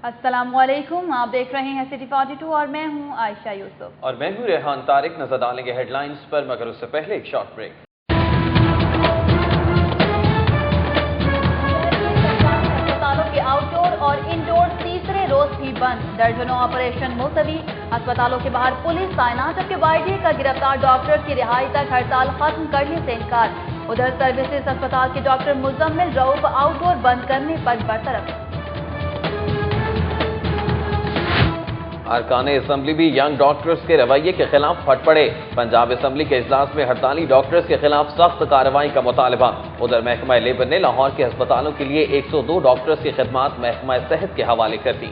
अस्सलामुअलैकुम, आप देख रहे हैं सिटी 42 और मैं हूं आयशा यूसुफ और मैं हूं रेहान तारिक। नजर डालेंगे हेडलाइंस पर, मगर उससे पहले एक शॉर्ट ब्रेक। अस्पतालों के आउटडोर और इंडोर तीसरे रोज भी बंद, दर्जनों ऑपरेशन मुलतवी। अस्पतालों के बाहर पुलिस तैनात, जबकि वाईडी का गिरफ्तार डॉक्टर की रिहाई तक हड़ताल खत्म करने से इनकार। उधर सर्विसेज अस्पताल के डॉक्टर मुजम्मिल रऊफ आउटडोर बंद करने पर बरतरफ। अरकान असम्बली भी यंग डॉक्टर्स के रवैये के खिलाफ फट पड़े। पंजाब असम्बली के इजलास में हड़ताली डॉक्टर्स के खिलाफ सख्त कार्रवाई का मुतालबा। उधर महकमा लेबर ने लाहौर के अस्पतालों के लिए 102 डॉक्टर्स की खिदमात महकमा सेहत के हवाले कर दी।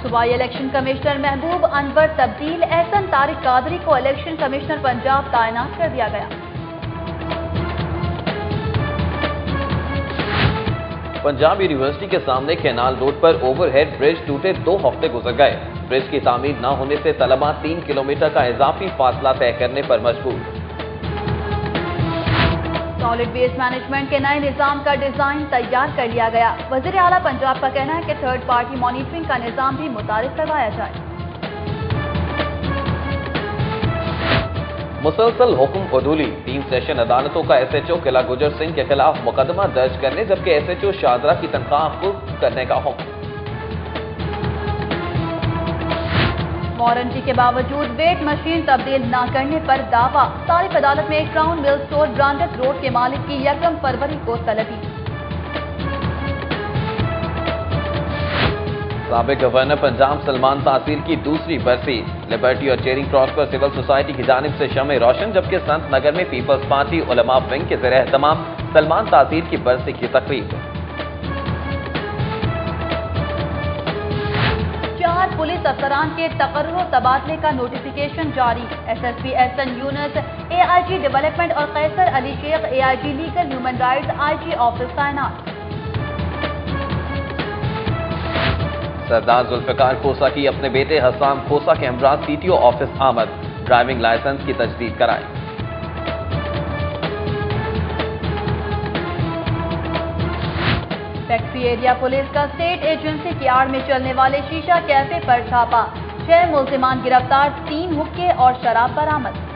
सूबाई इलेक्शन कमिश्नर महबूब अनवर तब्दील, एहसन तारिक कादरी को इलेक्शन कमिश्नर पंजाब तैनात कर दिया गया। पंजाब यूनिवर्सिटी के सामने कैनाल रोड पर ओवरहेड ब्रिज टूटे 2 हफ्ते गुजर गए। ब्रिज की तामीर न होने से तलबा 3 किलोमीटर का इजाफी फासला तय करने पर मजबूर। सॉलिड वेस्ट मैनेजमेंट के नए निजाम का डिजाइन तैयार कर लिया गया। वजीर आला पंजाब का कहना है कि थर्ड पार्टी मॉनिटरिंग का निजाम भी मुतारिफ करवाया जाए। मुसलसल हुक्म अदूली, 3 सेशन अदालतों का SHO किला गुजर सिंह के खिलाफ मुकदमा दर्ज करने, जबकि SHO शादरा की तनख्वाह कुर्ब करने का हुक्म। वारंटी के बावजूद वेट मशीन तब्दील न करने पर दावा। सारिफ अदालत में क्राउन मिल स्टोर ब्रांडेड रोड के मालिक की 1 फरवरी को तलबी। साबिक गवर्नर पंजाब सलमान तासीर की दूसरी बरसी। लिबर्टी और चेरिंग क्रॉस पर सिविल सोसाइटी की जानिब से शमे रोशन, जबकि संत नगर में पीपल्स पार्टी उलमा विंग के ज़रिए एहतमाम सलमान तासीर की बरसी की तकरीब। 4 पुलिस अफसरान के तकर्रुर तबादले का नोटिफिकेशन जारी। SSP Ahsan Younus AIG development और Qaiser Ali Shaikh AIG legal human rights IG office तैनात। सरदार जुल्फिकार खोसा की अपने बेटे हसाम खोसा के हमरा CTO ऑफिस आमद, ड्राइविंग लाइसेंस की तजदीद कराई। फैक्ट्री एरिया पुलिस का स्टेट एजेंसी की आड़ में चलने वाले शीशा कैफे पर छापा, 6 मुल्जिमान गिरफ्तार, 3 हुक्के और शराब बरामद।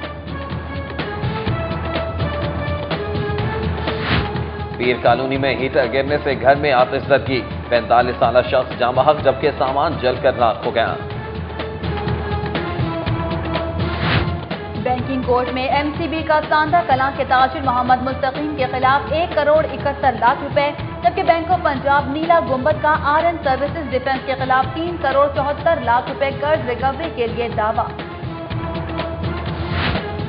पीर कॉलोनी में हीटर गिरने से घर में आतिशज़दगी, 45 साल शख्स जाँ बहक, जबकि सामान जलकर राख हो गया। बैंकिंग कोर्ट में MCB का सांदा कलां के ताजिर मोहम्मद मुस्तकीम के खिलाफ 1 करोड़ 71 लाख रुपए, जबकि बैंक ऑफ पंजाब नीला गुंबद का RN सर्विसेज डिफेंस के खिलाफ 3 करोड़ 74 लाख रुपए कर्ज रिकवरी के लिए दावा।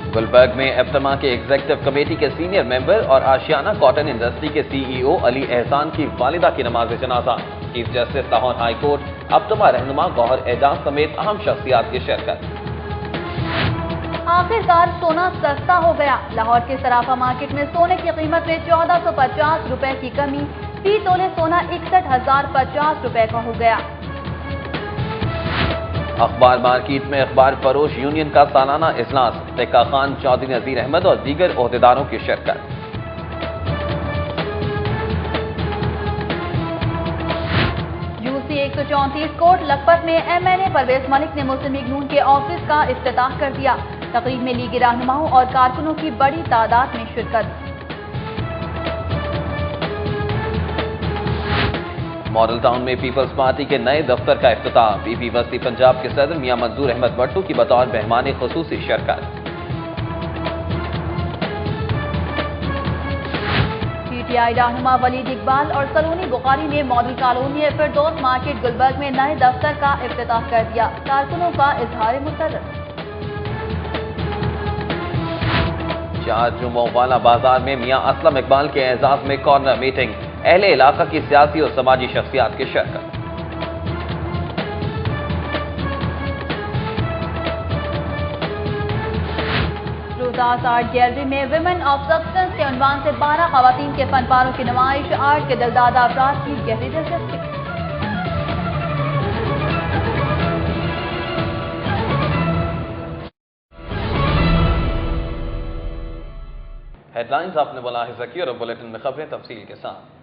गुलबर्ग में एप्टमा के एग्जीक्यूटिव कमेटी के सीनियर मेंबर और आशियाना कॉटन इंडस्ट्री के CEO अली एहसान की वालिदा की नमाज जनाजा। Chief justice Lahore high court, एप्टमा रहनुमा गौहर एजाज समेत अहम शख्सियात की शिरकत। आखिरकार सोना सस्ता हो गया। लाहौर के सराफा मार्केट में सोने की कीमत में 1450 रुपए की कमी, फी तोले सोना 61,050 रुपए का हो गया। अखबार मार्केट में अखबार फरोश यूनियन का सालाना इजलास, तिक्का खान, चौधरी नजीर अहमद और दीगर ओहदेदारों की शिरकत। UC 134 कोर्ट लखपत में MNA परवेज मलिक ने मुस्लिम लीग नून के ऑफिस का इफ्तिताह कर दिया। तकरीब में लीगी रहनुमाओं और कारकुनों की बड़ी तादाद में शिरकत। मॉडल टाउन में पीपल्स पार्टी के नए दफ्तर का इफ्तिताह, BP वस्ती पंजाब के सदर मियां मंजूर अहमद भट्टू की बतौर मेहमान खुसूसी शिरकत। PTI रहनुमा वलीद इकबाल और सलोनी बुखारी ने मॉडल कॉलोनी फिरदौस मार्केट गुलबर्ग में नए दफ्तर का इफ्तिताह कर दिया। कारकुनों का इजहार मुसर्रत। 4 जुम्मों वाला बाजार में मियां असलम इकबाल के एजाज में कॉर्नर मीटिंग, अहले इलाका की सियासी और समाजी शख्सियात की शिरकत। रोजास आर्ट गैलरी में विमेन ऑफ सब्सटेंस के उन्वान से 12 खवातीन के फनपारों की नुमाइश, आर्ट के दिलदादा अफराद की गहरी दिलचस्पी। हेडलाइंस आपने मुलाहिजा की और बुलेटिन में खबरें तफसील के साथ।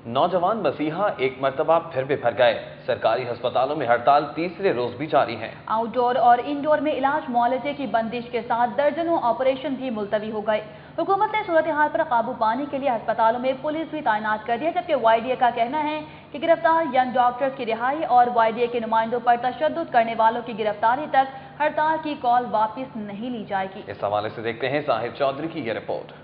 नौजवान मसीहा एक मरतबा फिर बिफर गए। सरकारी अस्पतालों में हड़ताल तीसरे रोज भी जारी है। आउटडोर और इंडोर में इलाज मुआलजे की बंदिश के साथ दर्जनों ऑपरेशन भी मुलतवी हो गए। हुकूमत ने सूरत हाल पर काबू पाने के लिए अस्पतालों में पुलिस भी तैनात कर दी है, जबकि वाईडीए का कहना है कि गिरफ्तार यंग डॉक्टर्स की रिहाई और वाईडीए के नुमाइंदों पर तशद्दुद करने वालों की गिरफ्तारी तक हड़ताल की कॉल वापस नहीं ली जाएगी। इस हवाले से देखते हैं साहिब चौधरी की ये रिपोर्ट।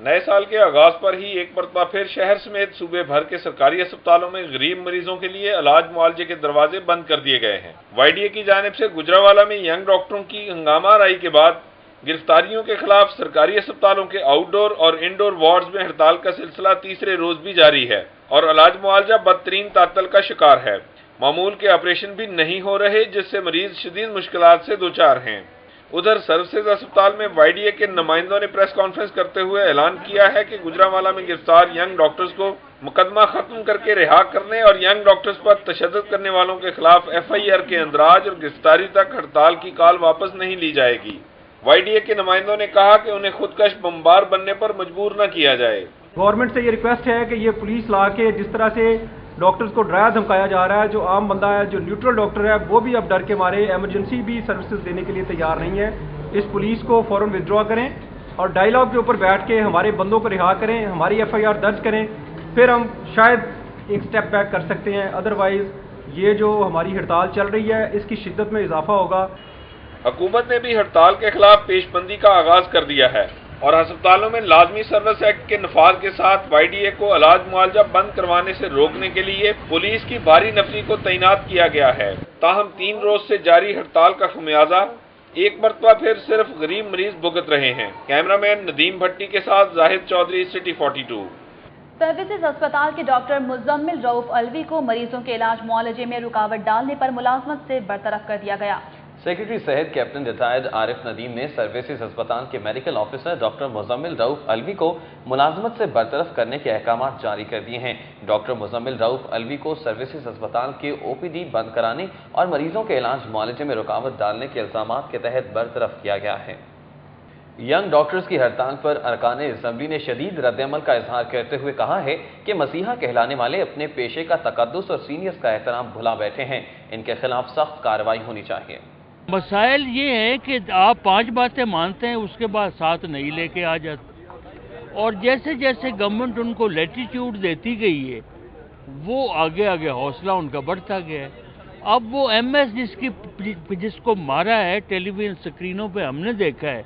नए साल के आगाज पर ही एक मरतबा फिर शहर समेत सूबे भर के सरकारी अस्पतालों में गरीब मरीजों के लिए इलाज मुआलजे के दरवाजे बंद कर दिए गए हैं। वाईडीए की जानिब से गुजरावाला में यंग डॉक्टरों की हंगामा राई के बाद गिरफ्तारियों के खिलाफ सरकारी अस्पतालों के आउटडोर और इंडोर वार्ड्स में हड़ताल का सिलसिला तीसरे रोज भी जारी है और इलाज मुआलजा बदतरीन तातल का शिकार है। मामूल के ऑपरेशन भी नहीं हो रहे, जिससे मरीज शदीद मुश्किलात से दो चार हैं। उधर सर्विसेज अस्पताल में वाईडीए के नुमाइंदों ने प्रेस कॉन्फ्रेंस करते हुए ऐलान किया है कि गुजरावाला में गिरफ्तार यंग डॉक्टर्स को मुकदमा खत्म करके रिहा करने और यंग डॉक्टर्स पर तशद्दुद करने वालों के खिलाफ एफआईआर के अंदराज और गिरफ्तारी तक हड़ताल की कॉल वापस नहीं ली जाएगी। वाईडीए के नुमाइंदों ने कहा कि उन्हें खुदकश बमबार बनने पर मजबूर न किया जाए। गवर्नमेंट से ये रिक्वेस्ट है कि ये पुलिस ला के जिस तरह से डॉक्टर्स को डराया धमकाया जा रहा है, जो आम बंदा है, जो न्यूट्रल डॉक्टर है, वो भी अब डर के मारे इमरजेंसी भी सर्विसेज देने के लिए तैयार नहीं है। इस पुलिस को फौरन विथड्रॉ करें और डायलॉग के ऊपर बैठ के हमारे बंदों को रिहा करें, हमारी एफआईआर दर्ज करें, फिर हम शायद एक स्टेप बैक कर सकते हैं। अदरवाइज ये जो हमारी हड़ताल चल रही है इसकी शिद्दत में इजाफा होगा। हुकूमत ने भी हड़ताल के खिलाफ पेशबंदी का आगाज कर दिया है और अस्पतालों में लाजमी सर्विस एक्ट के नफाज के साथ वाईडीए को इलाज मुआलजा बंद करवाने से रोकने के लिए पुलिस की भारी नफरी को तैनात किया गया है। ताहम 3 रोज से जारी हड़ताल का खमियाजा एक मरतबा फिर सिर्फ गरीब मरीज भुगत रहे हैं। कैमरामैन नदीम भट्टी के साथ जाहिद चौधरी, सिटी 42। सर्विसेज अस्पताल के डॉक्टर मुजम्मिल रऊफ अलवी को मरीजों के इलाज मुआलजे में रुकावट डालने पर मुलाजमत से बरतरफ कर दिया गया। सेक्रेटरी सेहत कैप्टन रिटायर्ड आरिफ नदीम ने सर्विसेज अस्पताल के medical officer doctor Muzammil Rauf Alvi को मुलाजमत से बरतरफ करने के अहकाम जारी कर दिए हैं। डॉक्टर मुजम्मिल रऊफ अलवी को सर्विसेज अस्पताल के ओपीडी बंद कराने और मरीजों के इलाज मुआलजे में रुकावट डालने के इल्जामात के तहत बरतरफ किया गया है। यंग डॉक्टर्स की हड़ताल पर अरकान असम्बली ने शदीद रद्दअमल का इजहार करते हुए कहा है कि मसीहा कहलाने वाले अपने पेशे का तकद्दुस और सीनियर्स का एहतराम भुला बैठे हैं। इनके खिलाफ सख्त कार्रवाई होनी चाहिए। मसाइल ये है कि आप 5 बातें मानते हैं, उसके बाद 7 नहीं लेके आ जाते, और जैसे जैसे गवर्नमेंट उनको लैटिट्यूड देती गई है वो आगे आगे हौसला उनका बढ़ता गया है। अब वो एमएस जिसको मारा है टेलीविजन स्क्रीनों पे हमने देखा है,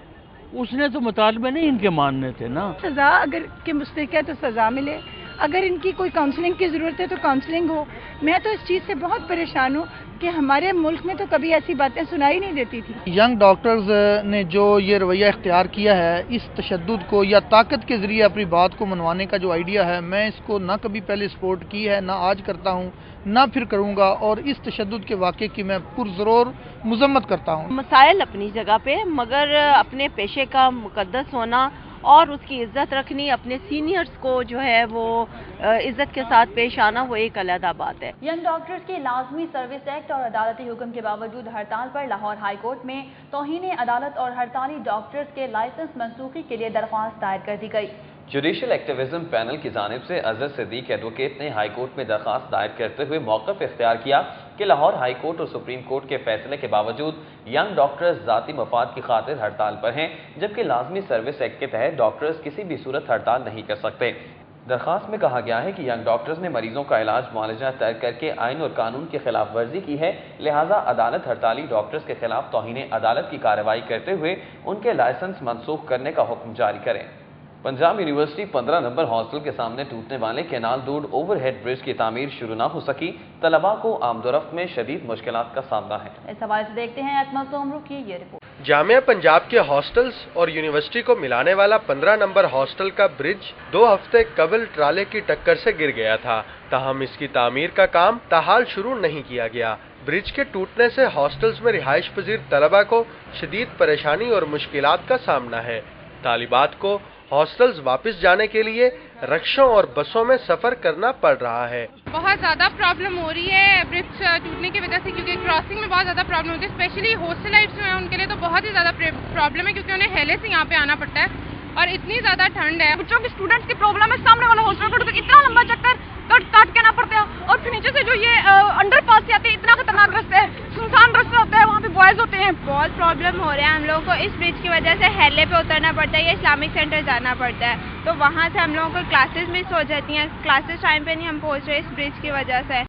उसने तो मुतालबे नहीं इनके मानने थे ना। सजा अगर के मुस्तहिक है तो सजा मिले, अगर इनकी कोई काउंसलिंग की ज़रूरत है तो काउंसलिंग हो। मैं तो इस चीज़ से बहुत परेशान हूँ कि हमारे मुल्क में तो कभी ऐसी बातें सुनाई नहीं देती थी। यंग डॉक्टर्स ने जो ये रवैया इख्तियार किया है, इस तशद्दुद को या ताकत के ज़रिए अपनी बात को मनवाने का जो आइडिया है, मैं इसको ना कभी पहले सपोर्ट की है, ना आज करता हूँ, ना फिर करूँगा, और इस तशद्दुद के वाक़े की मैं पुरज़ोर मज़म्मत करता हूँ। मसाइल अपनी जगह पे, मगर अपने पेशे का मुकद्दस होना और उसकी इज्जत रखनी, अपने सीनियर्स को जो है वो इज्जत के साथ पेश आना, वो एक अलग बात है। यंग डॉक्टर्स के लाजमी सर्विस एक्ट और अदालती हुक्म के बावजूद हड़ताल पर लाहौर हाई कोर्ट में तौहीन अदालत और हड़ताली डॉक्टर्स के लाइसेंस मंसूखी के लिए दरख्वास्त दायर कर दी गई। जुडिशल एक्टिविज्म पैनल की जानिब से अजहर सिद्दीक एडवोकेट ने हाई कोर्ट में दरख्वास्त दायर करते हुए मौक़िफ़ इख्तियार किया कि लाहौर हाई कोर्ट और सुप्रीम कोर्ट के फैसले के बावजूद यंग डॉक्टर्स ज़ाती मफाद की खातिर हड़ताल पर हैं, जबकि लाजमी सर्विस एक्ट के तहत डॉक्टर्स किसी भी सूरत हड़ताल नहीं कर सकते। दरख्वास्त में कहा गया है कि यंग डॉक्टर्स ने मरीजों का इलाज मुआलजा तर्क करके आइन और कानून की खिलाफ वर्जी की है, लिहाजा अदालत हड़ताली डॉक्टर्स के खिलाफ तौहीन अदालत की कार्रवाई करते हुए उनके लाइसेंस मनसूख करने का हुक्म जारी करें। पंजाब यूनिवर्सिटी 15 नंबर हॉस्टल के सामने टूटने वाले कैनाल दूड ओवरहेड ब्रिज की तामीर शुरू न हो सकी, तलबा को आमदोरफ्त में शदीद मुश्किलात का सामना है। इस हवाले से देखते हैं अकमल सोमरू की ये रिपोर्ट। जामिया पंजाब के हॉस्टल्स और यूनिवर्सिटी को मिलाने वाला 15 नंबर हॉस्टल का ब्रिज 2 हफ्ते कबल ट्राले की टक्कर से गिर गया था, ताहम इसकी तामीर का काम ताहाल शुरू नहीं किया गया। ब्रिज के टूटने से हॉस्टल्स में रिहाइश पजीर तलबा को शदीद परेशानी और मुश्किलात का सामना है। तालिबात को हॉस्टल्स वापस जाने के लिए रिक्शों और बसों में सफर करना पड़ रहा है। बहुत ज़्यादा प्रॉब्लम हो रही है ब्रिज टूटने की वजह से, क्योंकि क्रॉसिंग में बहुत ज़्यादा प्रॉब्लम होती है। स्पेशली हॉस्टल लाइफ्स में उनके लिए तो बहुत ही ज़्यादा प्रॉब्लम है, क्योंकि उन्हें हेले से यहाँ पे आना पड़ता है और इतनी ज़्यादा ठंड है। बच्चों की स्टूडेंट्स की प्रॉब्लम है, सामने वाला हॉस्टल पर इतना लंबा चक्कर काट के ना पड़ता है, और फिर नीचे से जो ये अंडर पास से आते हैं, इतना खतरनाक रास्ता है, सुनसान रास्ता होता है, वहाँ पे बॉयज होते हैं। बहुत प्रॉब्लम हो रहा है हम लोगों को, इस ब्रिज की वजह से हेले पे उतरना पड़ता है या इस्लामिक सेंटर जाना पड़ता है, तो वहाँ से हम लोगों को क्लासेस मिस हो जाती हैं, क्लासेस टाइम पे नहीं हम पहुँच रहे इस ब्रिज की वजह से।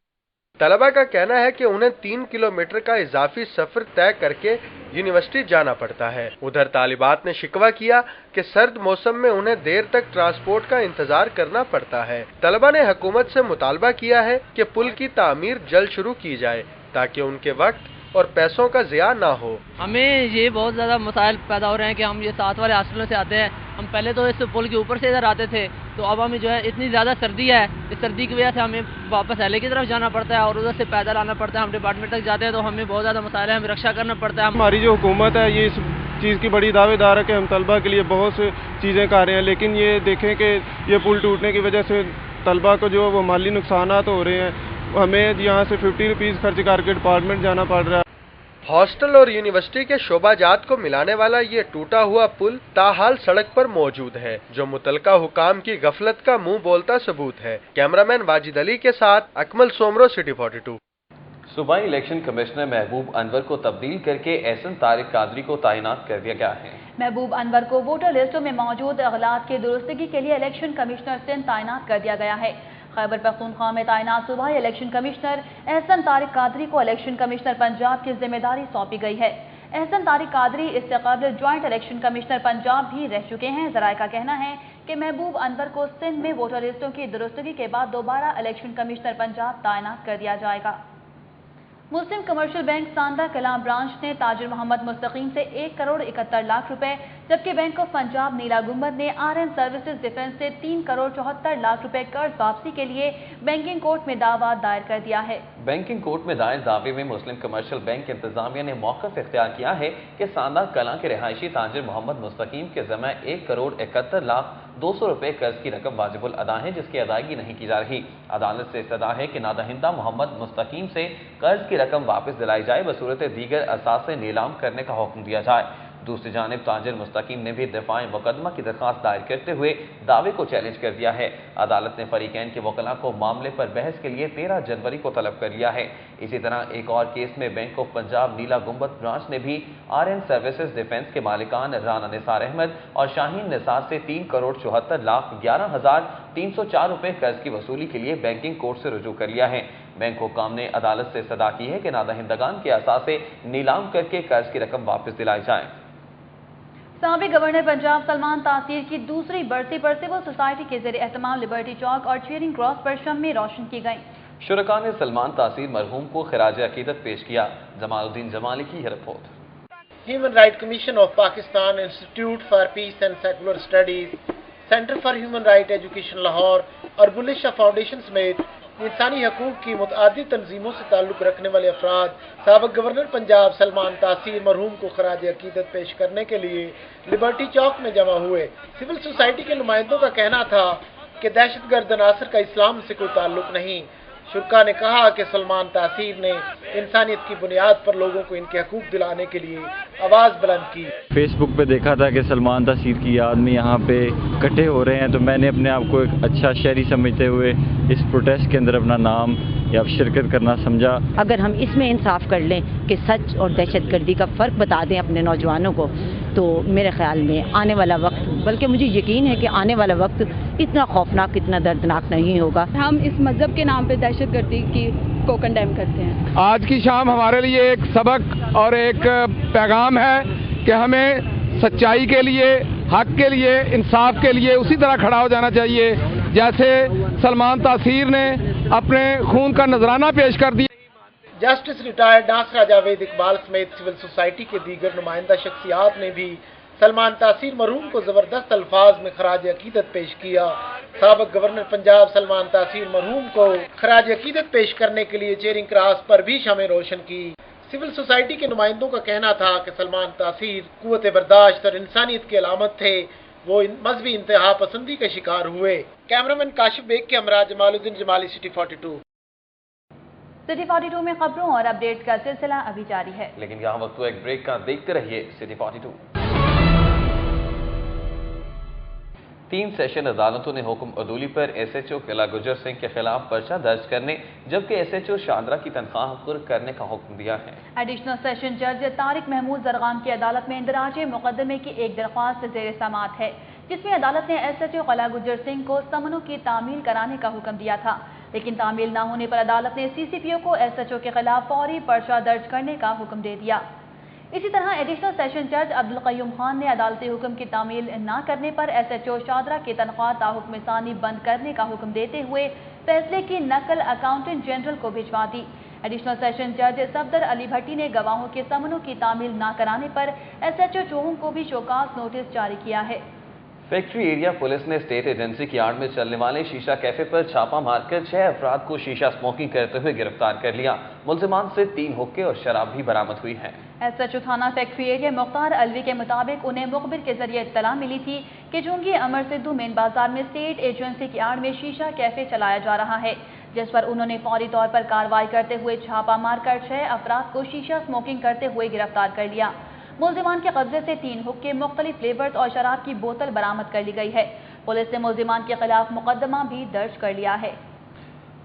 तलबा का कहना है कि उन्हें 3 किलोमीटर का इजाफी सफर तय करके यूनिवर्सिटी जाना पड़ता है। उधर तालिबात ने शिकवा किया कि सर्द मौसम में उन्हें देर तक ट्रांसपोर्ट का इंतजार करना पड़ता है। तलबा ने हुकूमत से मुतालबा किया है कि पुल की तामीर जल्द शुरू की जाए ताकि उनके वक्त और पैसों का ज़िया ना हो। हमें ये बहुत ज़्यादा मसाइल पैदा हो रहे हैं कि हम ये साथ वाले हॉस्टलों से आते हैं, हम पहले तो इस पुल के ऊपर से इधर आते थे, तो अब हमें जो है इतनी ज़्यादा सर्दी है, इस सर्दी की वजह से हमें वापस एले की तरफ जाना पड़ता है और उधर से पैदल आना पड़ता है। हम डिपार्टमेंट तक जाते हैं तो हमें बहुत ज़्यादा मसाइल है, हमें रक्षा करना पड़ता है। हमारी जो हुकूमत है ये इस चीज़ की बड़ी दावेदार है कि हम तलबा के लिए बहुत सी चीज़ें कर रहे हैं, लेकिन ये देखें कि ये पुल टूटने की वजह से तलबा को जो वो माली नुकसान हो रहे हैं, हमें यहाँ से 50 रुपीज़ खर्च करके डिपार्टमेंट जाना पड़ रहा है। हॉस्टल और यूनिवर्सिटी के शोबाजात को मिलाने वाला ये टूटा हुआ पुल ताहाल सड़क पर मौजूद है, जो मुतलका हुकाम की गफलत का मुंह बोलता सबूत है। कैमरामैन वाजिद अली के साथ अकमल सोमरो, सिटी 42। सूबाई इलेक्शन कमिश्नर महबूब अनवर को तब्दील करके एहसन तारिक कादरी को तैनात कर दिया गया है। महबूब अनवर को वोटर लिस्टों में मौजूद अगलात की दुरुस्तगी के लिए इलेक्शन कमिश्नर सिंध तैनात कर दिया गया है। खैबर पख्तूनख्वा में तैनात सूबाई इलेक्शन कमिश्नर एहसन तारिक कादरी को इलेक्शन कमिश्नर पंजाब की जिम्मेदारी सौंपी गई है। एहसन तारिक कादरी इससे कबल ज्वाइंट इलेक्शन कमिश्नर पंजाब भी रह चुके हैं। जराये का कहना है कि महबूब अनवर को सिंध में वोटर लिस्टों की दुरुस्तगी के बाद दोबारा इलेक्शन कमिश्नर पंजाब तैनात कर दिया जाएगा। मुस्लिम कमर्शियल बैंक सांदा कलां ब्रांच ने ताजिर मोहम्मद मुस्तकीम से 1 करोड़ 71 लाख रुपए, जबकि बैंक ऑफ पंजाब नीला गुंबद ने आरएन सर्विसेज डिफेंस से 3 करोड़ 74 लाख रुपए कर्ज वापसी के लिए बैंकिंग कोर्ट में दावा दायर कर दिया है। बैंकिंग कोर्ट में दायर दावे में मुस्लिम कमर्शियल बैंक इंतजामिया ने मौक़िफ़ इख्तियार किया है कि सांदा कलां के रिहायशी ताजिर मोहम्मद मुस्तकीम के ज़िम्मे 1 करोड़ 71 लाख 200 रुपए कर्ज की रकम वाजिबुल अदा है, जिसकी अदायगी नहीं की जा रही। अदालत से इस्तदा है कि नादहिंदा मोहम्मद मुस्तकीम से कर्ज की रकम वापस दिलाई जाए, बसूरत दीगर असास से नीलाम करने का हुक्म दिया जाए। दूसरी जानिब ताजिर मुस्तकीम ने भी दिफाए मुकदमा की दरख्वास्त दायर करते हुए दावे को चैलेंज कर दिया है। अदालत ने फरीकैन के वकला को मामले पर बहस के लिए 13 जनवरी को तलब कर लिया है। इसी तरह एक और केस में बैंक ऑफ पंजाब नीला गुंबद ब्रांच ने भी आरएन सर्विसेज डिफेंस के मालिकान राना निसार अहमद और शाहीन निसार से 3 करोड़ 74 लाख 11,304 रुपए कर्ज की वसूली के लिए बैंकिंग कोर्ट से रुजू कर लिया है। बैंक हुक्काम ने अदालत से सदा की है कि नादहिंदगान के असास से नीलाम करके कर्ज की रकम वापस दिलाई जाए। साबिक गवर्नर पंजाब सलमान तासीर की दूसरी बरसी पर सिविल सोसाइटी के ज़रिए एहतमाम लिबर्टी चौक और चेयरिंग क्रॉस पर शम्में रोशन की गई। शुरका ने सलमान तासीर मरहूम को खिराज अकीदत पेश किया। जमालुद्दीन जमाली की report. Human Rights Commission of Pakistan, Institute for Peace and Secular Studies, Center for Human Rights Education Lahore और बुल्ले शाह फाउंडेशन समेत इंसानी हकूक की मुतअद्दिद तंजीमों से ताल्लुक़ रखने वाले अफराद साबिक गवर्नर पंजाब सलमान तासीर मरहूम को खराज अकीदत पेश करने के लिए लिबर्टी चौक में जमा हुए। सिविल सोसाइटी के नुमाइंदों का कहना था कि दहशतगर्द अनासर का इस्लाम से कोई ताल्लुक़ नहीं। शुरका ने कहा कि सलमान तासीर ने इंसानियत की बुनियाद पर लोगों को इनके हकूक दिलाने के लिए आवाज़ बुलंद की। फेसबुक पे देखा था कि सलमान तासीर की याद में यहाँ पे इकट्ठे हो रहे हैं, तो मैंने अपने आप को एक अच्छा शहरी समझते हुए इस प्रोटेस्ट के अंदर अपना नाम या शिरकत करना समझा। अगर हम इसमें इंसाफ कर लें कि सच और दहशतगर्दी का फ़र्क बता दें अपने नौजवानों को, तो मेरे ख्याल में आने वाला वक्त, बल्कि मुझे यकीन है कि आने वाला वक्त इतना खौफनाक, इतना दर्दनाक नहीं होगा। हम इस मज़हब के नाम पे दहशतगर्दी को कंडेम करते हैं। आज की शाम हमारे लिए एक सबक और एक पैगाम है कि हमें सच्चाई के लिए, हक के लिए, इंसाफ के लिए उसी तरह खड़ा हो जाना चाहिए जैसे सलमान तासीर ने अपने खून का नजराना पेश कर दिया। जस्टिस रिटायर्ड नासरा जावेद इकबाल समेत सिविल सोसाइटी के दीगर नुमाइंदा शख्सियात ने भी सलमान तासीर मरहूम को जबरदस्त अल्फाज में खराज अकीदत पेश किया। साबिक गवर्नर पंजाब सलमान तासीर मरहूम को खराज अकीदत पेश करने के लिए चेयरिंग क्रॉस पर भी शमें रोशन की। सिविल सोसाइटी के नुमाइंदों का कहना था कि सलमान तासीर कुव्वत बर्दाश्त और इंसानियत की अलामत थे। वो मजहबी इंतहा पसंदी का शिकार हुए। कैमरामैन काशिफ बेग के हमरा जमालुद्दीन जमाली, सिटी 42। सिटी 42 में खबरों और अपडेट्स का सिलसिला अभी जारी है, लेकिन यहाँ वक्त एक ब्रेक का। देखते रहिए सिटी 42। 3 सेशन अदालतों ने हुक्म अदूली पर SHO किला गुजर सिंह के खिलाफ पर्चा दर्ज करने जबकि SHO शांद्रा की तनख्वाह कुर्क करने का हुक्म दिया है। एडिशनल सेशन जज तारिक महमूद जरगाम की अदालत में इंदराज मुकदमे की एक दरख्वास्त ज़ेर समाअत है, जिसमें अदालत ने SHO किला गुजर सिंह को समनों की तामील कराने का हुक्म दिया था, लेकिन तामील न होने पर अदालत ने CCPO को SHO के खिलाफ फौरी पर्चा दर्ज करने का हुक्म दे दिया। इसी तरह एडिशनल सेशन जज अब्दुल कय्यूम खान ने अदालती हुक्म की तामील न करने पर SHO शादरा की तनख्वाह ताहुक्म सानी बंद करने का हुक्म देते हुए फैसले की नकल अकाउंटेंट जनरल को भिजवा दी। एडिशनल सेशन जज सफदर अली भट्टी ने गवाहों के समनों की तामील न कराने पर SHO चोहों को भी शोकास नोटिस जारी किया है। फैक्ट्री एरिया पुलिस ने स्टेट एजेंसी की आड़ में चलने वाले शीशा कैफे पर छापा मारकर 6 अफराद को शीशा स्मोकिंग करते हुए गिरफ्तार कर लिया। मुलजिमान से 3 हुक्के और शराब भी बरामद हुई है। SHO थाना फैक्ट्री एरिया मुख्तार अलवी के मुताबिक उन्हें मुखबिर के जरिए इत्तला मिली थी कि चूंकि अमर सिद्धू मेन बाजार में स्टेट एजेंसी की आड़ में शीशा कैफे चलाया जा रहा है, जिस पर उन्होंने फौरी तौर पर कार्रवाई करते हुए छापा मारकर 6 अफराद को शीशा स्मोकिंग करते हुए गिरफ्तार कर लिया। मुलजिमान के कब्जे से 3 हुक्के, मुख्तलिफ फ्लेवर्स और शराब की बोतल बरामद कर ली गई है। पुलिस ने मुलजिमान के खिलाफ मुकदमा भी दर्ज कर लिया है।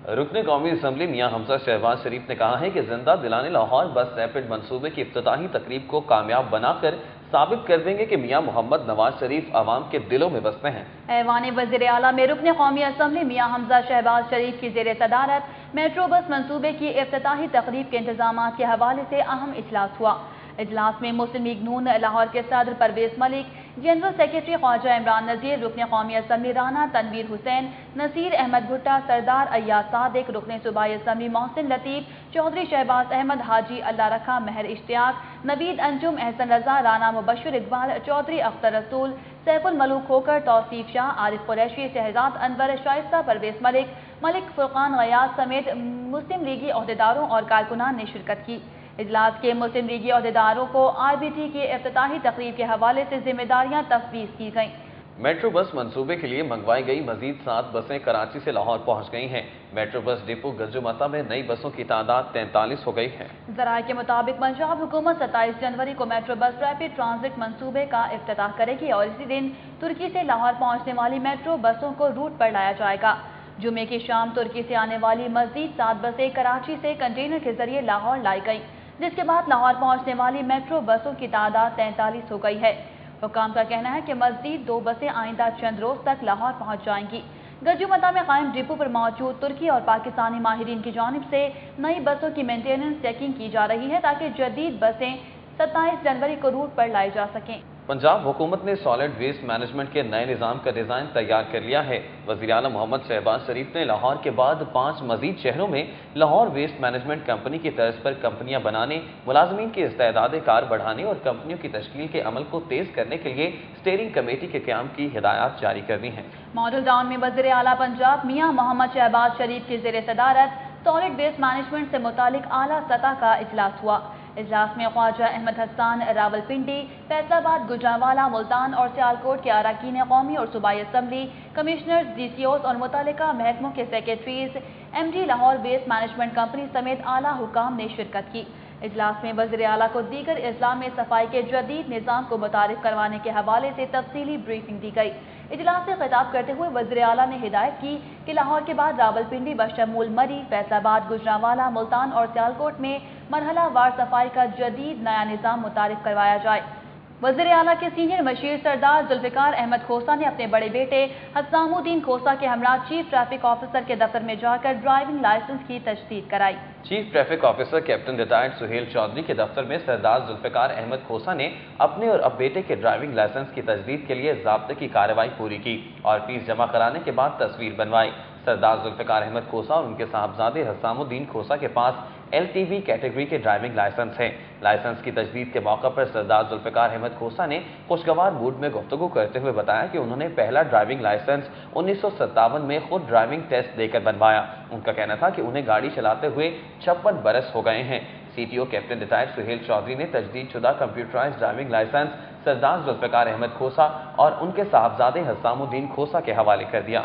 रुकने कौमी असम्बली मियां हमजा शहबाज शरीफ ने कहा है कि जिंदा दिलाने लाहौर बस रैपिड मंसूबे की इफ्तिताही तकरीब को कामयाब बनाकर साबित कर देंगे कि मियां मोहम्मद नवाज शरीफ आवाम के दिलों में बसते हैं। ऐवान वज़ीर आला में रुकने कौमी असम्बली मियां हमजा शहबाज शरीफ की ज़ेर सदारत मेट्रो बस मंसूबे की इफ्तिताही तकरीब के इंतजाम के हवाले से अहम इजलास हुआ। इजलास में मुस्लिम लीग नून लाहौर के सदर परवेज मलिक, जनरल सेक्रेटरी ख्वाजा इमरान नज़ीर, रुकने कौमी असम्बली राना तनवीर हुसैन, नसीर अहमद भुट्टा, सरदार अय्याज सादिक, रुकने सूबाई असम्बली मोहसिन लतीफ, चौधरी शहबाज अहमद, हाजी अल्लाह रखा, महर इश्तियाक, नवीद अंजुम, एहसन रजा, राना मुबशिर इकबाल, चौधरी अख्तर रसूल, सैफुल मलूक खोकर, तौसीफ शाह, आरिफ कुरैशी, शहजाद अनवर, शाइस्ता परवेज मलिक, मलिक फुरकान गयास समेत मुस्लिम लीगी अहदेदारों और कारकुनान ने शिरकत की। इजलास के मुस्लिम लीगी अहदेदारों को RBT की इफ्तिताही तकरीब के हवाले से जिम्मेदारियां तफवीज़ की गईं। मेट्रो बस मंसूबे के लिए मंगवाई गई मजीद 7 बसें कराची से लाहौर पहुंच गई हैं। मेट्रो बस डिपो गंजुमता में नई बसों की तादाद 43 हो गई है। ज़राए के मुताबिक पंजाब हुकूमत 27 जनवरी को मेट्रो बस रैपिड ट्रांजिट मंसूबे का इफ्तिताह करेगी और इसी दिन तुर्की से लाहौर पहुंचने वाली मेट्रो बसों को रूट पर लाया जाएगा। जुमे की शाम तुर्की से आने वाली मजीद 7 बसें कराची से कंटेनर के जरिए लाहौर लाई गई, जिसके बाद लाहौर पहुंचने वाली मेट्रो बसों की तादाद 43 हो गई है। हुकाम का कहना है कि मज़ीद 2 बसें आइंदा चंद रोज तक लाहौर पहुंच जाएंगी। गंजुमता में कायम डिपो पर मौजूद तुर्की और पाकिस्तानी माहिरीन की जानिब से नई बसों की मेंटेनेंस चेकिंग की जा रही है ताकि जदीद बसें 27 जनवरी को रूट पर लाई जा सकें। पंजाब हुकूमत ने सॉलिड वेस्ट मैनेजमेंट के नए निज़ाम का डिज़ाइन तैयार कर लिया है। वज़ीर आला मोहम्मद शहबाज शरीफ ने लाहौर के बाद 5 मज़ीद शहरों में लाहौर वेस्ट मैनेजमेंट कंपनी की तर्ज पर कंपनियां बनाने, मुलाजमीन की इस्तेदाद कार बढ़ाने और कंपनियों की तश्कील के अमल को तेज़ करने के लिए स्टीयरिंग कमेटी के क़याम की हिदायत जारी कर दी हैं। मॉडल टाउन में वज़ीर आला पंजाब मियां मोहम्मद शहबाज शरीफ की ज़ेर सदारत सॉलिड वेस्ट मैनेजमेंट से मुतालिक आला सतह का इजलास हुआ। इजलास में ख्वाजा अहमद हसन, रावलपिंडी, फैसलाबाद, गुजरांवाला, मुल्तान और सियालकोट के अरकान कौमी और सूबाई असम्बली, कमिश्नर्स, DCOs और मुतल्लिका महकमों के secretaries, MD Lahore waste management company समेत आला हुकाम ने शिरकत की। इजलास में वज़ीर आला को दीगर अजला में सफाई के जदीद निज़ाम को मुतारिफ करवाने के हवाले से तफसीली ब्रीफिंग दी गई। इजलास से खिताब करते हुए वज़ीर आला ने हिदायत की कि लाहौर के बाद रावलपिंडी, बशमूल मरी, फैसलाबाद, गुजरांवाला, मुल्तान और सियालकोट में मरहला वार सफाई का जदीद नया निज़ाम मुतारिफ करवाया जाए। वज़ीर आला के सीनियर मशीर सरदार जुल्फ़िकार अहमद खोसा ने अपने बड़े बेटे हसामुद्दीन खोसा के हमरा चीफ ट्रैफिक ऑफिसर के दफ्तर में जाकर ड्राइविंग लाइसेंस की तजदीद कराई। Chief traffic officer captain retired Suhail Chaudhry के दफ्तर में सरदार जुल्फ़िकार अहमद खोसा ने अपने और अब बेटे के ड्राइविंग लाइसेंस की तजदीद के लिए ज़ाब्ते की कार्रवाई पूरी की और फीस जमा कराने के बाद तस्वीर बनवाई। सरदार जुल्फ़िकार अहमद खोसा और उनके साहबजादे हसामुद्दीन खोसा के पास LTV कैटेगरी के ड्राइविंग लाइसेंस हैं। लाइसेंस की तजदीद के मौके पर सरदार जुल्फ़िकार अहमद खोसा ने खुशगवार मूड में गुफ्तगू करते हुए बताया कि उन्होंने पहला ड्राइविंग लाइसेंस 1957 में खुद ड्राइविंग टेस्ट देकर बनवाया। उनका कहना था कि उन्हें गाड़ी चलाते हुए 56 बरस हो गए हैं। CTO captain retired Suhail Chaudhry ने तजदीद शुदा कंप्यूटराइज्ड ड्राइविंग लाइसेंस سردار ذوالفقار احمد کھوسا اور ان کے صاحبزادے حسام الدین کھوسا کے حوالے کر دیا۔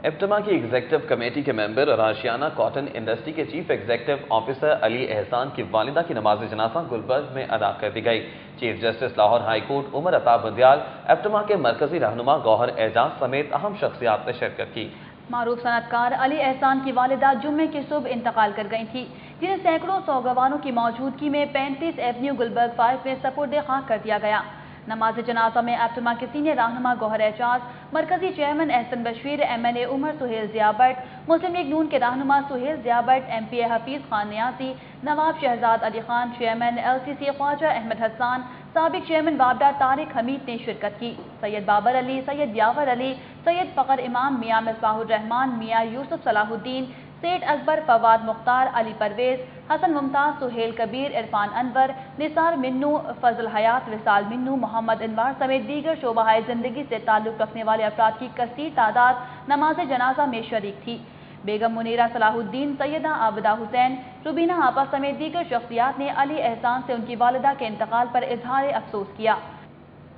اپٹما کی ایگزیکٹو کمیٹی کے ممبر اور آشیانہ کاٹن انڈسٹری کے چیف ایگزیکٹو آفیسر علی احسان کی والدہ کی نماز جنازہ گلبرگ میں ادا کر دی گئی۔ Chief justice Lahore high court Umar Ata Bandial, APTMA کے مرکزی رہنما گوہر اعجاز سمیت اہم شخصیات نے شرکت کی۔ معروف صنعت کار علی احسان کی والدہ جمعے کی صبح انتقال کر گئی تھی، جنہیں سینکڑوں سوگواروں کی موجودگی میں 35 ایونیو گلبرگ 5 میں سپرد خاک کر دیا گیا۔ نماز جنازہ میں اپٹما کے سینئر رہنما گوہر اعجاز، مرکزی چیئرمین احسن بشیر، MLA عمر سہیل ضیاء بٹ، مسلم لیگ نون کے رہنما Sohail Zia Butt, MPA Hafeez Khan Niazi, Nawab Shahzad Ali Khan, chairman LCC Khawaja Ahmad Hassan, سابق چیئرمین بابڈا طارق حمید نے شرکت کی۔ سید بابر علی، سید یاور علی، سید فخر امام، میاں مصباح الرحمان، میاں یوسف صلاح الدین، سیٹ اکبر، فواد مختار، علی پرویز، حسن ممتاز، سہیل کبیر، عرفان انور، نثار منو، فضل حیات، وصال منو، محمد انوار سمیت دیگر شعبہ زندگی سے تعلق رکھنے والے افراد کی کثیر تعداد نماز جنازہ میں شریک تھی۔ بیگم منیرہ صلاح الدین، سیدہ عابدہ حسین، روبینہ آپا سمیت دیگر شخصیات نے علی احسان سے ان کی والدہ کے انتقال پر اظہار افسوس کیا۔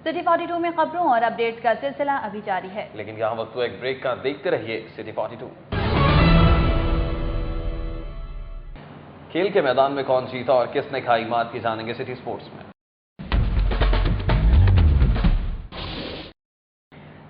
سٹی 42 میں خبروں اور اپڈیٹس کا سلسلہ ابھی جاری ہے، لیکن یہاں وقت ایک بریک کا، دیکھتے رہیے سٹی 42۔ کھیل کے میدان میں کون جیتا اور کس نے کھائی مات کی جانیں گے سٹی سپورٹس میں۔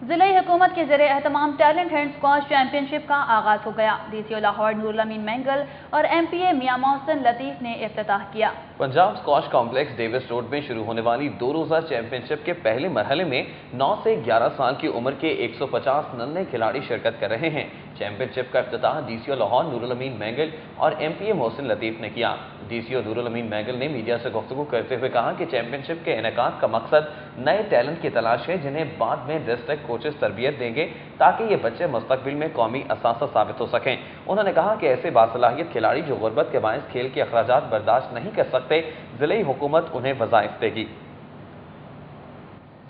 ضلعی حکومت کے زیر اہتمام ٹیلنٹ ہینڈ اسکواش چیمپئن شپ کا آغاز ہو گیا۔ DCO لاہور نور الامین مینگل اور MPA میاں محسن لطیف نے افتتاح کیا۔ Punjab squash complex Davis road میں شروع ہونے والی 2 روزہ چیمپئن شپ کے پہلے مرحلے میں 9 سے 11 سال کی عمر کے 150 ننھے کھلاڑی شرکت کر رہے ہیں۔ چیمپئن شپ کا افتتاح DCO لاہور نور الامین مینگل اور MPA محسن لطیف نے کیا۔ DCO نور الامین مینگل نے میڈیا سے گفتگو کرتے ہوئے کہا کہ چیمپئن شپ کے انعقاد کا مقصد نئے ٹیلنٹ کی تلاش ہے، جنہیں بعد میں ڈسٹرکٹ کوچز تربیت دیں گے تاکہ یہ بچے مستقبل میں قومی اثاثہ ثابت ہو سکیں۔ انہوں نے کہا کہ ایسے باصلاحیت کھلاڑی جو غربت کے باعث کھیل کے اخراجات برداشت نہیں کر سکتے، ضلعی حکومت انہیں وظائف دے گی۔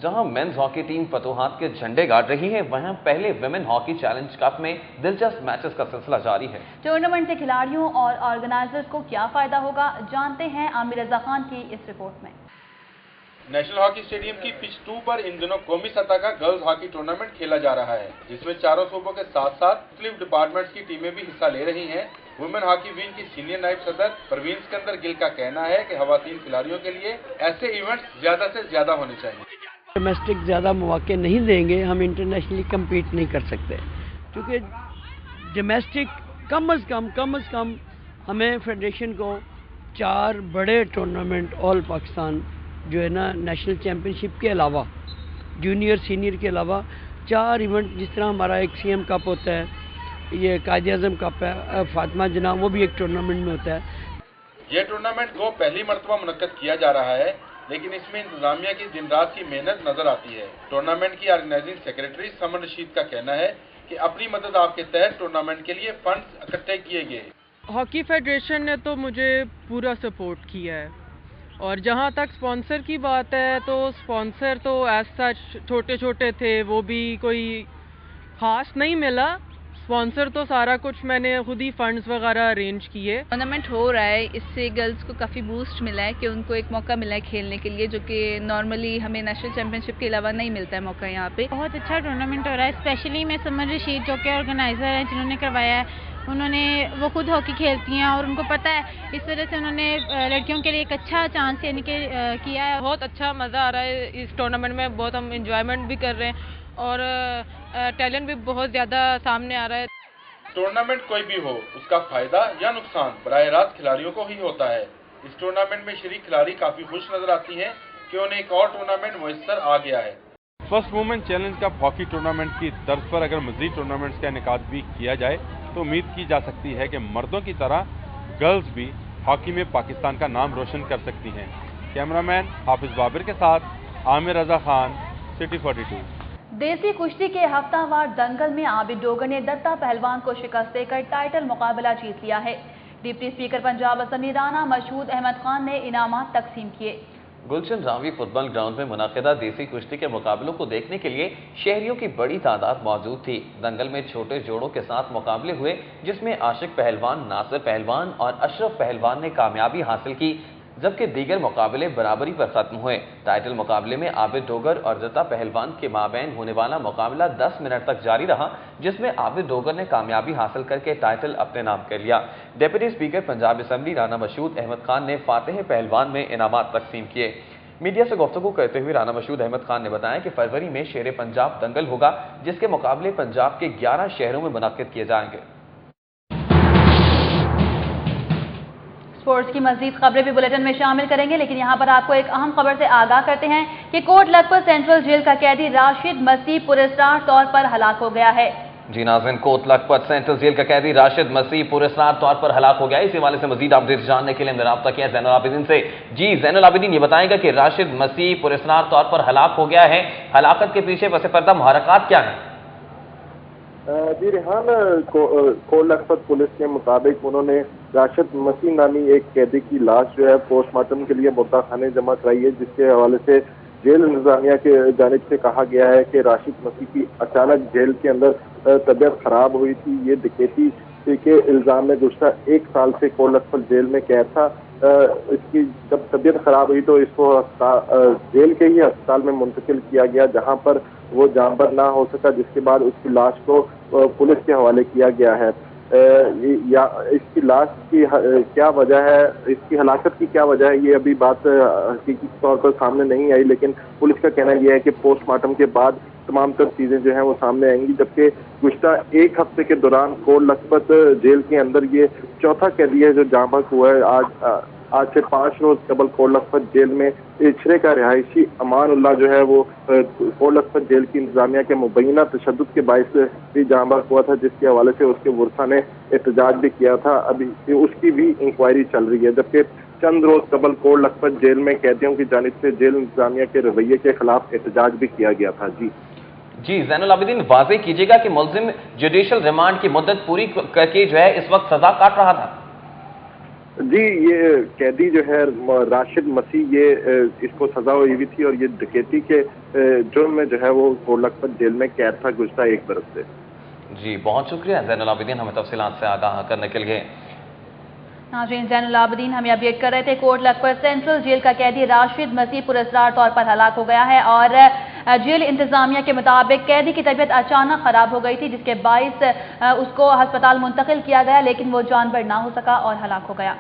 جہاں مینز ہاکی ٹیم فتوحات کے جھنڈے گاڑ رہی ہے، وہاں پہلے ویمن ہاکی چیلنج کپ میں دلچسپ میچز کا سلسلہ جاری ہے۔ ٹورنامنٹ سے کھلاڑیوں اور آرگنائزرز کو کیا فائدہ ہوگا، جانتے ہیں عامر رضا خان کی اس رپورٹ میں۔ نیشنل ہاکی اسٹیڈیم کی پچ 2 پر ان دنوں قومی سطح کا گرلز ہاکی ٹورنامنٹ کھیلا جا رہا ہے، جس میں چاروں صوبوں کے ساتھ ساتھ مختلف ڈپارٹمنٹس کی ٹیمیں بھی حصہ لے رہی ہیں۔ ویمن ہاکی ونگ کی سینئر نائب صدر پروین سکندر گل کا کہنا ہے کہ خواتین کھلاڑیوں کے لیے ایسے ایونٹس زیادہ سے زیادہ ہونے چاہیے۔ ڈومیسٹک زیادہ مواقع نہیں دیں گے، ہم انٹرنیشنلی کمپیٹ نہیں کر سکتے، کیونکہ ڈومیسٹک کم از کم ہمیں فیڈریشن کو 4 بڑے ٹورنامنٹ آل پاکستان جو ہے نا نیشنل چیمپئن شپ کے علاوہ، جونیئر سینئر کے علاوہ 4 ایونٹ، جس طرح ہمارا ایک CM کپ ہوتا ہے، یہ قائد اعظم کپ ہے، فاطمہ جناح، وہ بھی ایک ٹورنامنٹ میں ہوتا ہے۔ یہ ٹورنامنٹ کو پہلی مرتبہ منعقد کیا جا رہا ہے، لیکن اس میں انتظامیہ کی دن رات کی محنت نظر آتی ہے۔ ٹورنامنٹ کی آرگنائزنگ سیکرٹری سمر رشید کا کہنا ہے کہ اپنی مدد آپ کے تحت ٹورنامنٹ کے لیے فنڈز اکٹھے کیے گئے۔ ہاکی فیڈریشن نے تو مجھے پورا سپورٹ کیا ہے، اور جہاں تک سپانسر کی بات ہے تو سپانسر تو ایز سچ چھوٹے چھوٹے تھے، وہ بھی کوئی خاص نہیں ملا۔ سپانسر تو سارا کچھ میں نے خود ہی فنڈز وغیرہ ارینج کیے۔ ٹورنامنٹ ہو رہا ہے، اس سے گرلز کو کافی بوسٹ ملا ہے کہ ان کو ایک موقع ملا ہے کھیلنے کے لیے، جو کہ نارملی ہمیں نیشنل چیمپئن شپ کے علاوہ نہیں ملتا ہے موقع یہاں پہ۔ بہت اچھا ٹورنامنٹ ہو رہا ہے، اسپیشلی میں سمر رشید جو کہ آرگنائزر ہیں جنہوں نے کروایا ہے، انہوں نے وہ خود ہاکی کھیلتی ہیں اور ان کو پتہ ہے، اس طرح سے انہوں نے لڑکیوں کے لیے ایک اچھا چانس یعنی کہ کیا ہے۔ بہت اچھا مزہ آ رہا ہے اس ٹورنامنٹ میں، بہت ہم انجوائمنٹ بھی کر رہے ہیں اور ٹیلنٹ بھی بہت زیادہ سامنے آ رہا ہے۔ ٹورنامنٹ کوئی بھی ہو، اس کا فائدہ یا نقصان براہ راست کھلاڑیوں کو ہی ہوتا ہے۔ اس ٹورنامنٹ میں شریک کھلاڑی کافی خوش نظر آتی ہیں کہ انہیں ایک اور ٹورنامنٹ میسر آ گیا ہے۔ First women challenge cup hockey tournament کی طرز پر اگر مزید ٹورنامنٹس کا انعقاد بھی کیا جائے تو امید کی جا سکتی ہے کہ مردوں کی طرح گرلز بھی ہاکی میں پاکستان کا نام روشن کر سکتی ہیں۔ کیمرامین حافظ بابر کے ساتھ عامر رضا خان، سٹی 42۔ دیسی کشتی کے ہفتہ وار دنگل میں عابد ڈوگر نے دتا پہلوان کو شکست دے کر ٹائٹل مقابلہ جیت لیا ہے۔ Deputy speaker Punjab assembly Rana Mashhood Ahmad Khan نے انعامات تقسیم کیے۔ گلشن راوی فٹ بال گراؤنڈ میں منعقدہ دیسی کشتی کے مقابلوں کو دیکھنے کے لیے شہریوں کی بڑی تعداد موجود تھی۔ دنگل میں چھوٹے جوڑوں کے ساتھ مقابلے ہوئے، جس میں عاشق پہلوان، ناصر پہلوان اور اشرف پہلوان نے کامیابی حاصل کی۔ جبکہ دیگر مقابلے برابری پر ختم ہوئے۔ ٹائٹل مقابلے میں عابد ڈوگر اور جتا پہلوان کے مابین ہونے والا مقابلہ 10 منٹ تک جاری رہا، جس میں عابد ڈوگر نے کامیابی حاصل کر کے ٹائٹل اپنے نام کر لیا۔ Deputy speaker Punjab assembly Rana Mashhood Ahmad Khan نے فاتح پہلوان میں انعامات تقسیم کیے۔ میڈیا سے گفتگو کرتے ہوئے رانا مشہود احمد خان نے بتایا کہ فروری میں شیر پنجاب دنگل ہوگا، جس کے مقابلے پنجاب کے 11 شہروں میں منعقد کیے جائیں گے۔ سپورٹس کی مزید خبریں بھی بلیٹن میں شامل کریں گے، لیکن یہاں پر آپ کو ایک اہم خبر سے آگاہ کرتے ہیں کہ کوٹ لکھپت سینٹرل جیل کا قیدی راشد مسیح پراسرار طور پر ہلاک ہو گیا ہے۔ جی ناظرین، کوٹ لکھپت سینٹرل جیل کا قیدی راشد مسیح پراسرار طور پر ہلاک ہو گیا ہے۔ اس حوالے سے مزید اپڈیٹ جاننے کے لیے ہم نے رابطہ کیا زین العابدین سے۔ جی زین العابدین، یہ بتائیں گا کہ راشد مسیح پراسرار طور پر ہلاک ہو گیا ہے، ہلاکت کے پیچھے پس پردہ محرکات کیا ہیں؟ جی ریحان، کوٹ لکھپت پولیس کے مطابق انہوں نے راشد مسیح نامی ایک قیدی کی لاش جو ہے پوسٹ مارٹم کے لیے مردہ خانے جمع کرائی ہے، جس کے حوالے سے جیل انتظامیہ کی جانب سے کہا گیا ہے کہ راشد مسیح کی اچانک جیل کے اندر طبیعت خراب ہوئی تھی۔ یہ ڈکیتی کے الزام میں گزشتہ 1 سال سے کوٹ لکھپت جیل میں قید تھا۔ اس کی جب طبیعت خراب ہوئی تو اس کو جیل کے ہی ہسپتال میں منتقل کیا گیا، جہاں پر وہ جاں بحق نہ ہو سکا، جس کے بعد اس کی لاش کو پولیس کے حوالے کیا گیا ہے۔ اس کی لاش کی کیا وجہ ہے، اس کی ہلاکت کی کیا وجہ ہے، یہ ابھی بات حقیقی طور پر سامنے نہیں آئی، لیکن پولیس کا کہنا یہ ہے کہ پوسٹ مارٹم کے بعد تمام تر چیزیں جو ہیں وہ سامنے آئیں گی۔ جبکہ گزشتہ 1 ہفتے کے دوران کوٹ لکھپت جیل کے اندر یہ چوتھا قیدی ہے جو جاں بحق ہوا ہے۔ آج سے 5 روز قبل کوٹ لکھپت جیل میں چھرے کا رہائشی امان اللہ جو ہے وہ کوٹ لکھپت جیل کی انتظامیہ کے مبینہ تشدد کے باعث بھی جاں بحق ہوا تھا، جس کے حوالے سے اس کے ورثاء نے احتجاج بھی کیا تھا۔ ابھی اس کی بھی انکوائری چل رہی ہے۔ جبکہ چند روز قبل کوٹ لکھپت جیل میں قیدیوں کی جانب سے جیل انتظامیہ کے رویے کے خلاف احتجاج بھی کیا گیا تھا۔ جی زین العابدین، واضح کیجیے گا کہ ملزم جوڈیشل ریمانڈ کی مدت پوری کر کے جو ہے اس وقت سزا کاٹ رہا تھا؟ جی، یہ قیدی جو ہے راشد مسیح، یہ اس کو سزا ہوئی ہوئی تھی اور یہ ڈکیتی کے جرم میں جو ہے وہ کوٹ لکھپت جیل میں قید تھا گزشتہ 1 برس سے۔ جی بہت شکریہ زین العابدین ہمیں تفصیلات سے آگاہ کرنے کے لیے۔ ناظرین، زین العابدین ہمیں اپڈیٹ کر رہے تھے کوٹ لکھپت سینٹرل جیل کا قیدی راشد مسیح پراسرار طور پر ہلاک ہو گیا ہے، اور جیل انتظامیہ کے مطابق قیدی کی طبیعت اچانک خراب ہو گئی تھی، جس کے باعث اس کو ہسپتال منتقل کیا گیا، لیکن وہ جان بر نہ ہو سکا اور ہلاک ہو گیا۔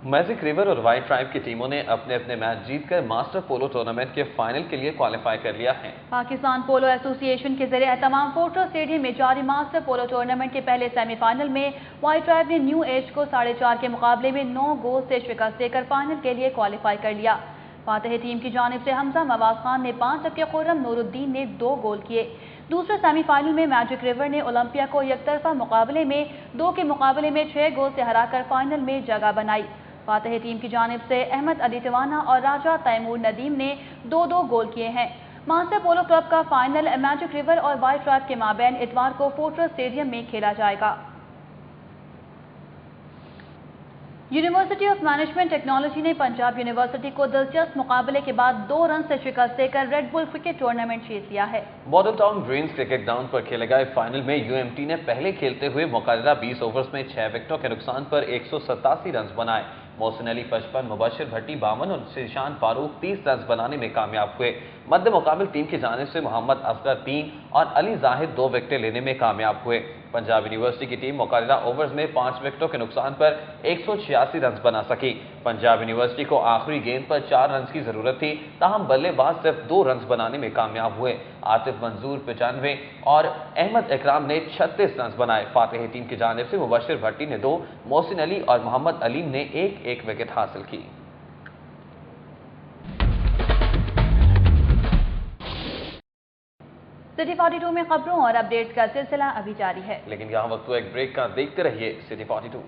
میجک ریور اور وائٹ ٹرائب کی ٹیموں نے اپنے میچ جیت کر ماسٹر پولو ٹورنامنٹ کے فائنل کے لیے کوالیفائی کر لیا ہے۔ پاکستان پولو ایسوسی ایشن کے ذریعے اہتمام فورٹرس اسٹیڈیم میں جاری ماسٹر پولو ٹورنامنٹ کے پہلے سیمی فائنل میں وائٹ ٹرائب نے نیو ایج کو 4.5 کے مقابلے میں 9 گول سے شکست دے کر فائنل کے لیے کوالیفائی کر لیا۔ فاتح ٹیم کی جانب سے حمزہ مواز خان نے 5 جبکہ خرم نور الدین نے 2 گول کیے۔ دوسرے سیمی فائنل میں میجک ریور نے اولمپیا کو یک طرفہ مقابلے میں 2 کے مقابلے میں 6 گول سے ہرا کر فائنل میں جگہ بنائی۔ فاتح ٹیم کی جانب سے احمد علی توانا اور راجہ تیمور ندیم نے 2 گول کیے ہیں۔ ماسٹر پولو کلب کا فائنل میجک ریور اور وائٹ ٹرائب کے مابین اتوار کو فورٹرس اسٹیڈیم میں کھیلا جائے گا۔ یونیورسٹی آف مینجمنٹ ٹیکنالوجی نے پنجاب یونیورسٹی کو دلچسپ مقابلے کے بعد 2 رن سے شکست دے کر ریڈ بل کرکٹ ٹورنامنٹ جیت لیا ہے۔ Model town greens cricket ground پر کھیلے گئے فائنل میں یو ایم ٹی نے پہلے کھیلتے ہوئے مقررہ 20 اوورز میں 6 وکٹوں کے نقصان پر 187 رنز بنائے۔ محسن علی 55، مبشر بھٹی 52 اور شیشان فاروق 30 رنز بنانے میں کامیاب ہوئے۔ مد مقابل ٹیم کی جانب سے محمد اصغر 3 اور علی زاہد 2 وکٹیں لینے میں کامیاب ہوئے۔ پنجاب یونیورسٹی کی ٹیم مقررہ اوورز میں 5 وکٹوں کے نقصان پر 186 رنز بنا سکی۔ پنجاب یونیورسٹی کو آخری گیند پر 4 رنز کی ضرورت تھی، تاہم بلے باز صرف 2 رنز بنانے میں کامیاب ہوئے۔ عاطف منظور 95 اور احمد اکرام نے 36 رنز بنائے۔ فاتح ٹیم کی جانب سے مبشر بھٹی نے 2، محسن علی اور محمد علیم نے 1 وکٹ حاصل کی۔ سٹی 42 میں خبروں اور اپڈیٹس کا سلسلہ ابھی جاری ہے، لیکن یہاں وقت ایک بریک کا، دیکھتے رہیے سٹی 42۔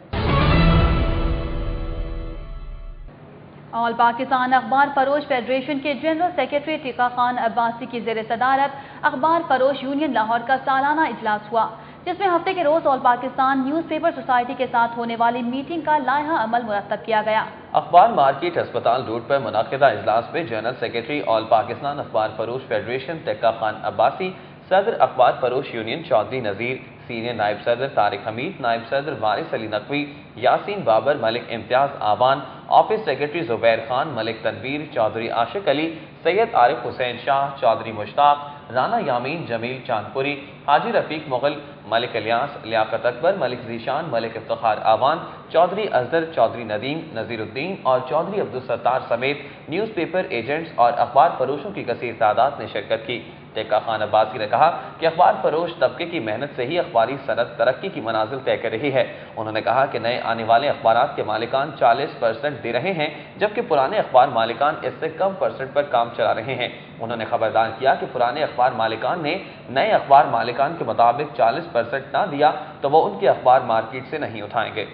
آل پاکستان اخبار فروش فیڈریشن کے جنرل سیکرٹری ٹیکا خان عباسی کی زیر صدارت اخبار فروش یونین لاہور کا سالانہ اجلاس ہوا، جس میں ہفتے کے روز آل پاکستان نیوز پیپر سوسائٹی کے ساتھ ہونے والی میٹنگ کا لائحہ عمل مرتب کیا گیا۔ اخبار مارکیٹ ہسپتال روڈ پر منعقدہ اجلاس میں جنرل سیکرٹری آل پاکستان اخبار فروش فیڈریشن ٹیکا خان عباسی، صدر اخبار فروش یونین چودھری نذیر، सीनियर नायब सदर तारिक हमीद, नायब सदर वारिस अली नकवी, यासीन बाबर, मलिक इम्तियाज आवान, ऑफिस सेक्रेटरी जुबैर खान, मलिक तनवीर, चौधरी आशिक अली, सैयद आरिफ हुसैन शाह, चौधरी मुश्ताक, राना यामीन, जमील चांदपुरी, हाजी रफीक मुगल, मलिक इलियास, लियाकत अकबर, मलिक जीशान, मलिक इफ्तिखार आवान, चौधरी अजहर, चौधरी नदीम, नजीरुद्दीन और चौधरी अब्दुल सत्तार समेत न्यूज़पेपर एजेंट्स और अखबार फरोशों की कसीर तादाद ने शिरकत की। टेक्का खान अब्बासी ने कहा कि अखबार फरोश तबके की मेहनत से ही अखबारी सनत तरक्की की मनाजिल तय कर रही है। उन्होंने कहा कि नए आने वाले अखबारात के मालिकान 40% दे रहे हैं, जबकि पुराने अखबार मालिकान इससे कम % पर काम चला रहे हैं। उन्होंने खबरदार किया कि पुराने अखबार मालिकान ने नए अखबार मालिकान के मुताबिक 40% ना दिया तो वो उनके अखबार मार्केट से नहीं उठाएंगे।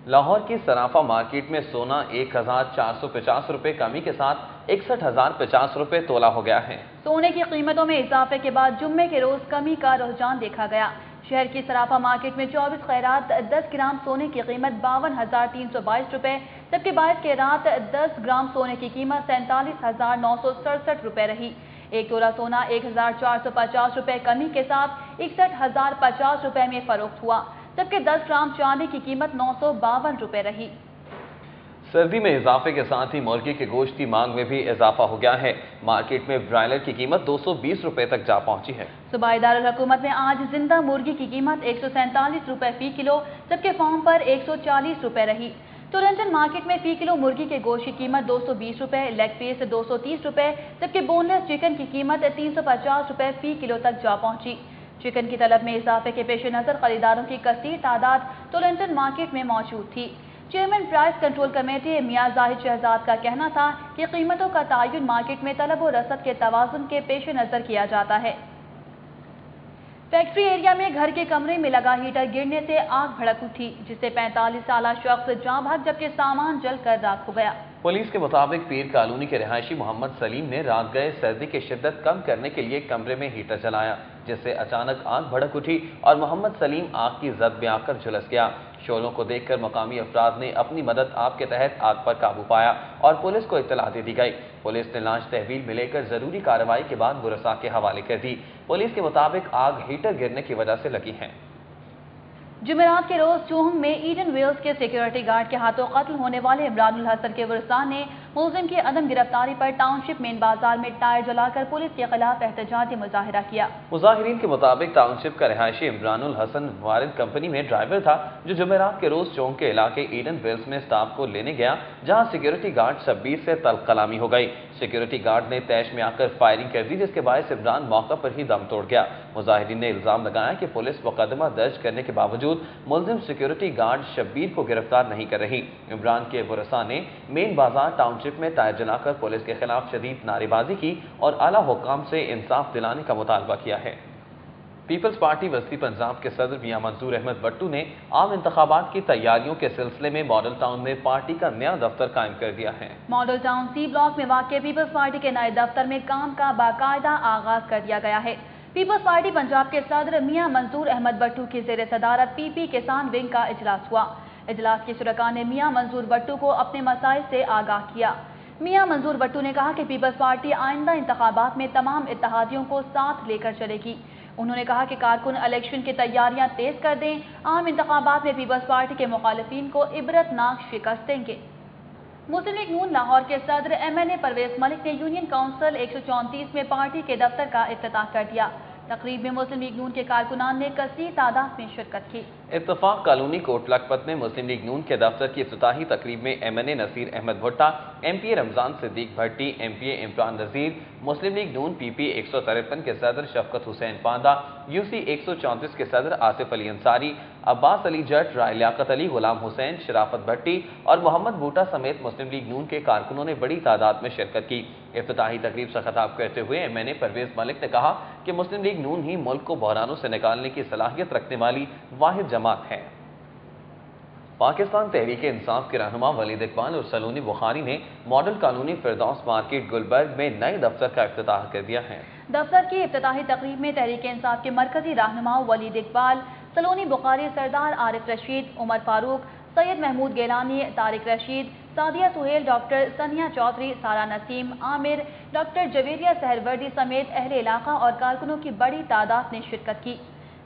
लाहौर की सराफा मार्केट में सोना 1450 रुपए कमी के साथ 61,050 रुपए तोला हो गया है। सोने की कीमतों में इजाफे के बाद जुम्मे के रोज कमी का रुझान देखा गया। शहर की सराफा मार्केट में 24 कैरात 10 ग्राम सोने की कीमत 52,322 रुपए, जबकि 22 कैरात 10 ग्राम सोने की कीमत 47,967 रुपए रही। एक तोला सोना 1,450 रुपए कमी के साथ 61,050 रुपए में फरोख्त हुआ, जबकि 10 ग्राम चांदी की कीमत 952 रुपए रही। सर्दी में इजाफे के साथ ही मुर्गी के गोश्त की मांग में भी इजाफा हो गया है। मार्केट में ब्रायलर की कीमत 220 रुपए तक जा पहुंची है। सूबाई दारुल हुकूमत में आज जिंदा मुर्गी की कीमत 147 रुपए फी किलो, जबकि फार्म पर 140 रुपए रही। टोरंटन मार्केट में फी किलो मुर्गी के गोश्त की कीमत 220 रुपए, लेग पीस 230 रुपए, जबकि बोनलेस चिकन की कीमत 350 रुपए फी किलो तक जा पहुंची। चिकन की तलब में इजाफे के पेश नजर खरीदारों की कसीर तादाद टोरंटन मार्केट में मौजूद थी। चेयरमैन प्राइस कंट्रोल कमेटी मियां जाहिद शहजाद का कहना था कि कीमतों का तयन मार्केट में तलब और रसद के तवाजुन के पेश नजर किया जाता है। फैक्ट्री एरिया में घर के कमरे में लगा हीटर गिरने से आग भड़क उठी, जिससे 45 साल शख्स जाँ भाग जबकि सामान जलकर राख हो गया। पुलिस के मुताबिक पीर कॉलोनी के रिहायशी मोहम्मद सलीम ने रात गए सर्दी की शिद्दत कम करने के लिए कमरे में हीटर जलाया, जिससे अचानक आग भड़क उठी और मोहम्मद सलीम आग की जद में आकर झुलस गया। शोलों को देखकर मकामी अफराद ने अपनी मदद आप के तहत आग पर काबू पाया और पुलिस को इत्तला दे दी गई। पुलिस ने लाश तहवील में लेकर जरूरी कार्रवाई के बाद बुरसा के हवाले कर दी। पुलिस के मुताबिक आग हीटर गिरने की वजह से लगी है। जुमेरात के रोज चोहंग में ईडन वेल्स के सिक्योरिटी गार्ड के हाथों कत्ल होने वाले इमरानुल हसन के वरसाने ने मुलजिम की अदम गिरफ्तारी पर टाउनशिप मेन बाजार में टायर जलाकर पुलिस के खिलाफ एहतजाजी मुजाहिरा किया। मुजाहिरीन के मुताबिक टाउनशिप का रिहायशी इमरानुल हसन वारिद कंपनी में ड्राइवर था, जो जुमेरात के रोज चोंग के इलाके ईडन वेल्स में स्टाफ को लेने गया, जहां सिक्योरिटी गार्ड 26 से तल्ख कलामी हो गई। सिक्योरिटी गार्ड ने तैश में आकर फायरिंग कर दी, जिसके बायस इमरान मौका पर ही दम तोड़ गया। मुजाहिरीन ने इल्जाम लगाया कि पुलिस मुकदमा दर्ज करने के बावजूद मुलजिम सिक्योरिटी गार्ड शब्बीर को गिरफ्तार नहीं कर रही। इमरान के वरसा ने मेन बाजार टाउनशिप में टायर जलाकर पुलिस के खिलाफ शदीद नारेबाजी की और आला हुक्काम से इंसाफ दिलाने का मुतालबा किया है। पीपल्स पार्टी वस्ती पंजाब के सदर मियां मंजूर अहमद भट्टू ने आम इंतखाबात की तैयारियों के सिलसिले में मॉडल टाउन में पार्टी का नया दफ्तर कायम कर दिया है। मॉडल टाउन सी ब्लॉक में वाक़ पीपल्स पार्टी के नए दफ्तर में काम का बाकायदा आगाज कर दिया गया है। पीपल्स पार्टी पंजाब के सदर मियां मंजूर अहमद भट्टू की ज़ेर सदारत पीपी किसान विंग का इजलास हुआ। इजलास के शुरका ने मियां मंजूर भट्टू को अपने मसाइल से आगाह किया। मियां मंजूर भट्टू ने कहा कि पीपल्स पार्टी आइंदा इंतखाबात में तमाम इत्तेहादियों को साथ लेकर चलेगी। उन्होंने कहा कि कारकुन इलेक्शन की तैयारियां तेज कर दें, आम इंतखाबात में पीपल्स पार्टी के मुखालिफिन को इबरतनाक शिकस्त देंगे। मुस्लिम लीग नून लाहौर के सदर MNA परवेज मलिक ने यूनियन काउंसिल 134 में पार्टी के दफ्तर का इफ्तिताह कर दिया। तकरीब में मुस्लिम लीग नून के कारकुनान ने कसीर तादाद में शिरकत की। इत्तफाक कॉलोनी कोट लखपत में मुस्लिम लीग नून के दफ्तर की इफ्तिताही तकरीब में MNA नसीर अहमद भुट्टा, MPA रमजान सिद्दीक भट्टी, MPA इमरान नजीर, मुस्लिम लीग नून PP 153 के सदर शफकत हुसैन पांदा, UC 134 के सदर आसिफ अली अंसारी, अब्बास अली जट, राय लियाकत अली, गुलाम हुसैन, शराफत भट्टी और मोहम्मद बूटा समेत मुस्लिम लीग नून के कारकुनों ने बड़ी तादाद में शिरकत की। इफ्तिताही तकरीब से खिताब करते हुए MNA परवेज मलिक ने कहा कि मुस्लिम लीग नून ही मुल्क को बहरानों से निकालने की सलाहियत रखने वाली वाहिद जमात है। पाकिस्तान तहरीक इंसाफ के रहनुमा वलीद इकबाल और सलोनी बुखारी ने मॉडल कॉलोनी फिरदौस मार्केट गुलबर्ग में नए दफ्तर का इफ्तिताह कर दिया है। दफ्तर की इफ्तिताही तकरीब में तहरीक इंसाफ के मरकजी रहनुमा वलीद इकबाल, सलोनी बुखारी, सरदार आरिफ रशीद, उमर फारूक, सैयद महमूद गेलानी, तारिक रशीद, सादिया सुहेल, डॉक्टर सनिया चौधरी, सारा नसीम, आमिर, डॉक्टर जवेरिया सहरवर्दी समेत अहले इलाका और कारकुनों की बड़ी तादाद ने शिरकत की।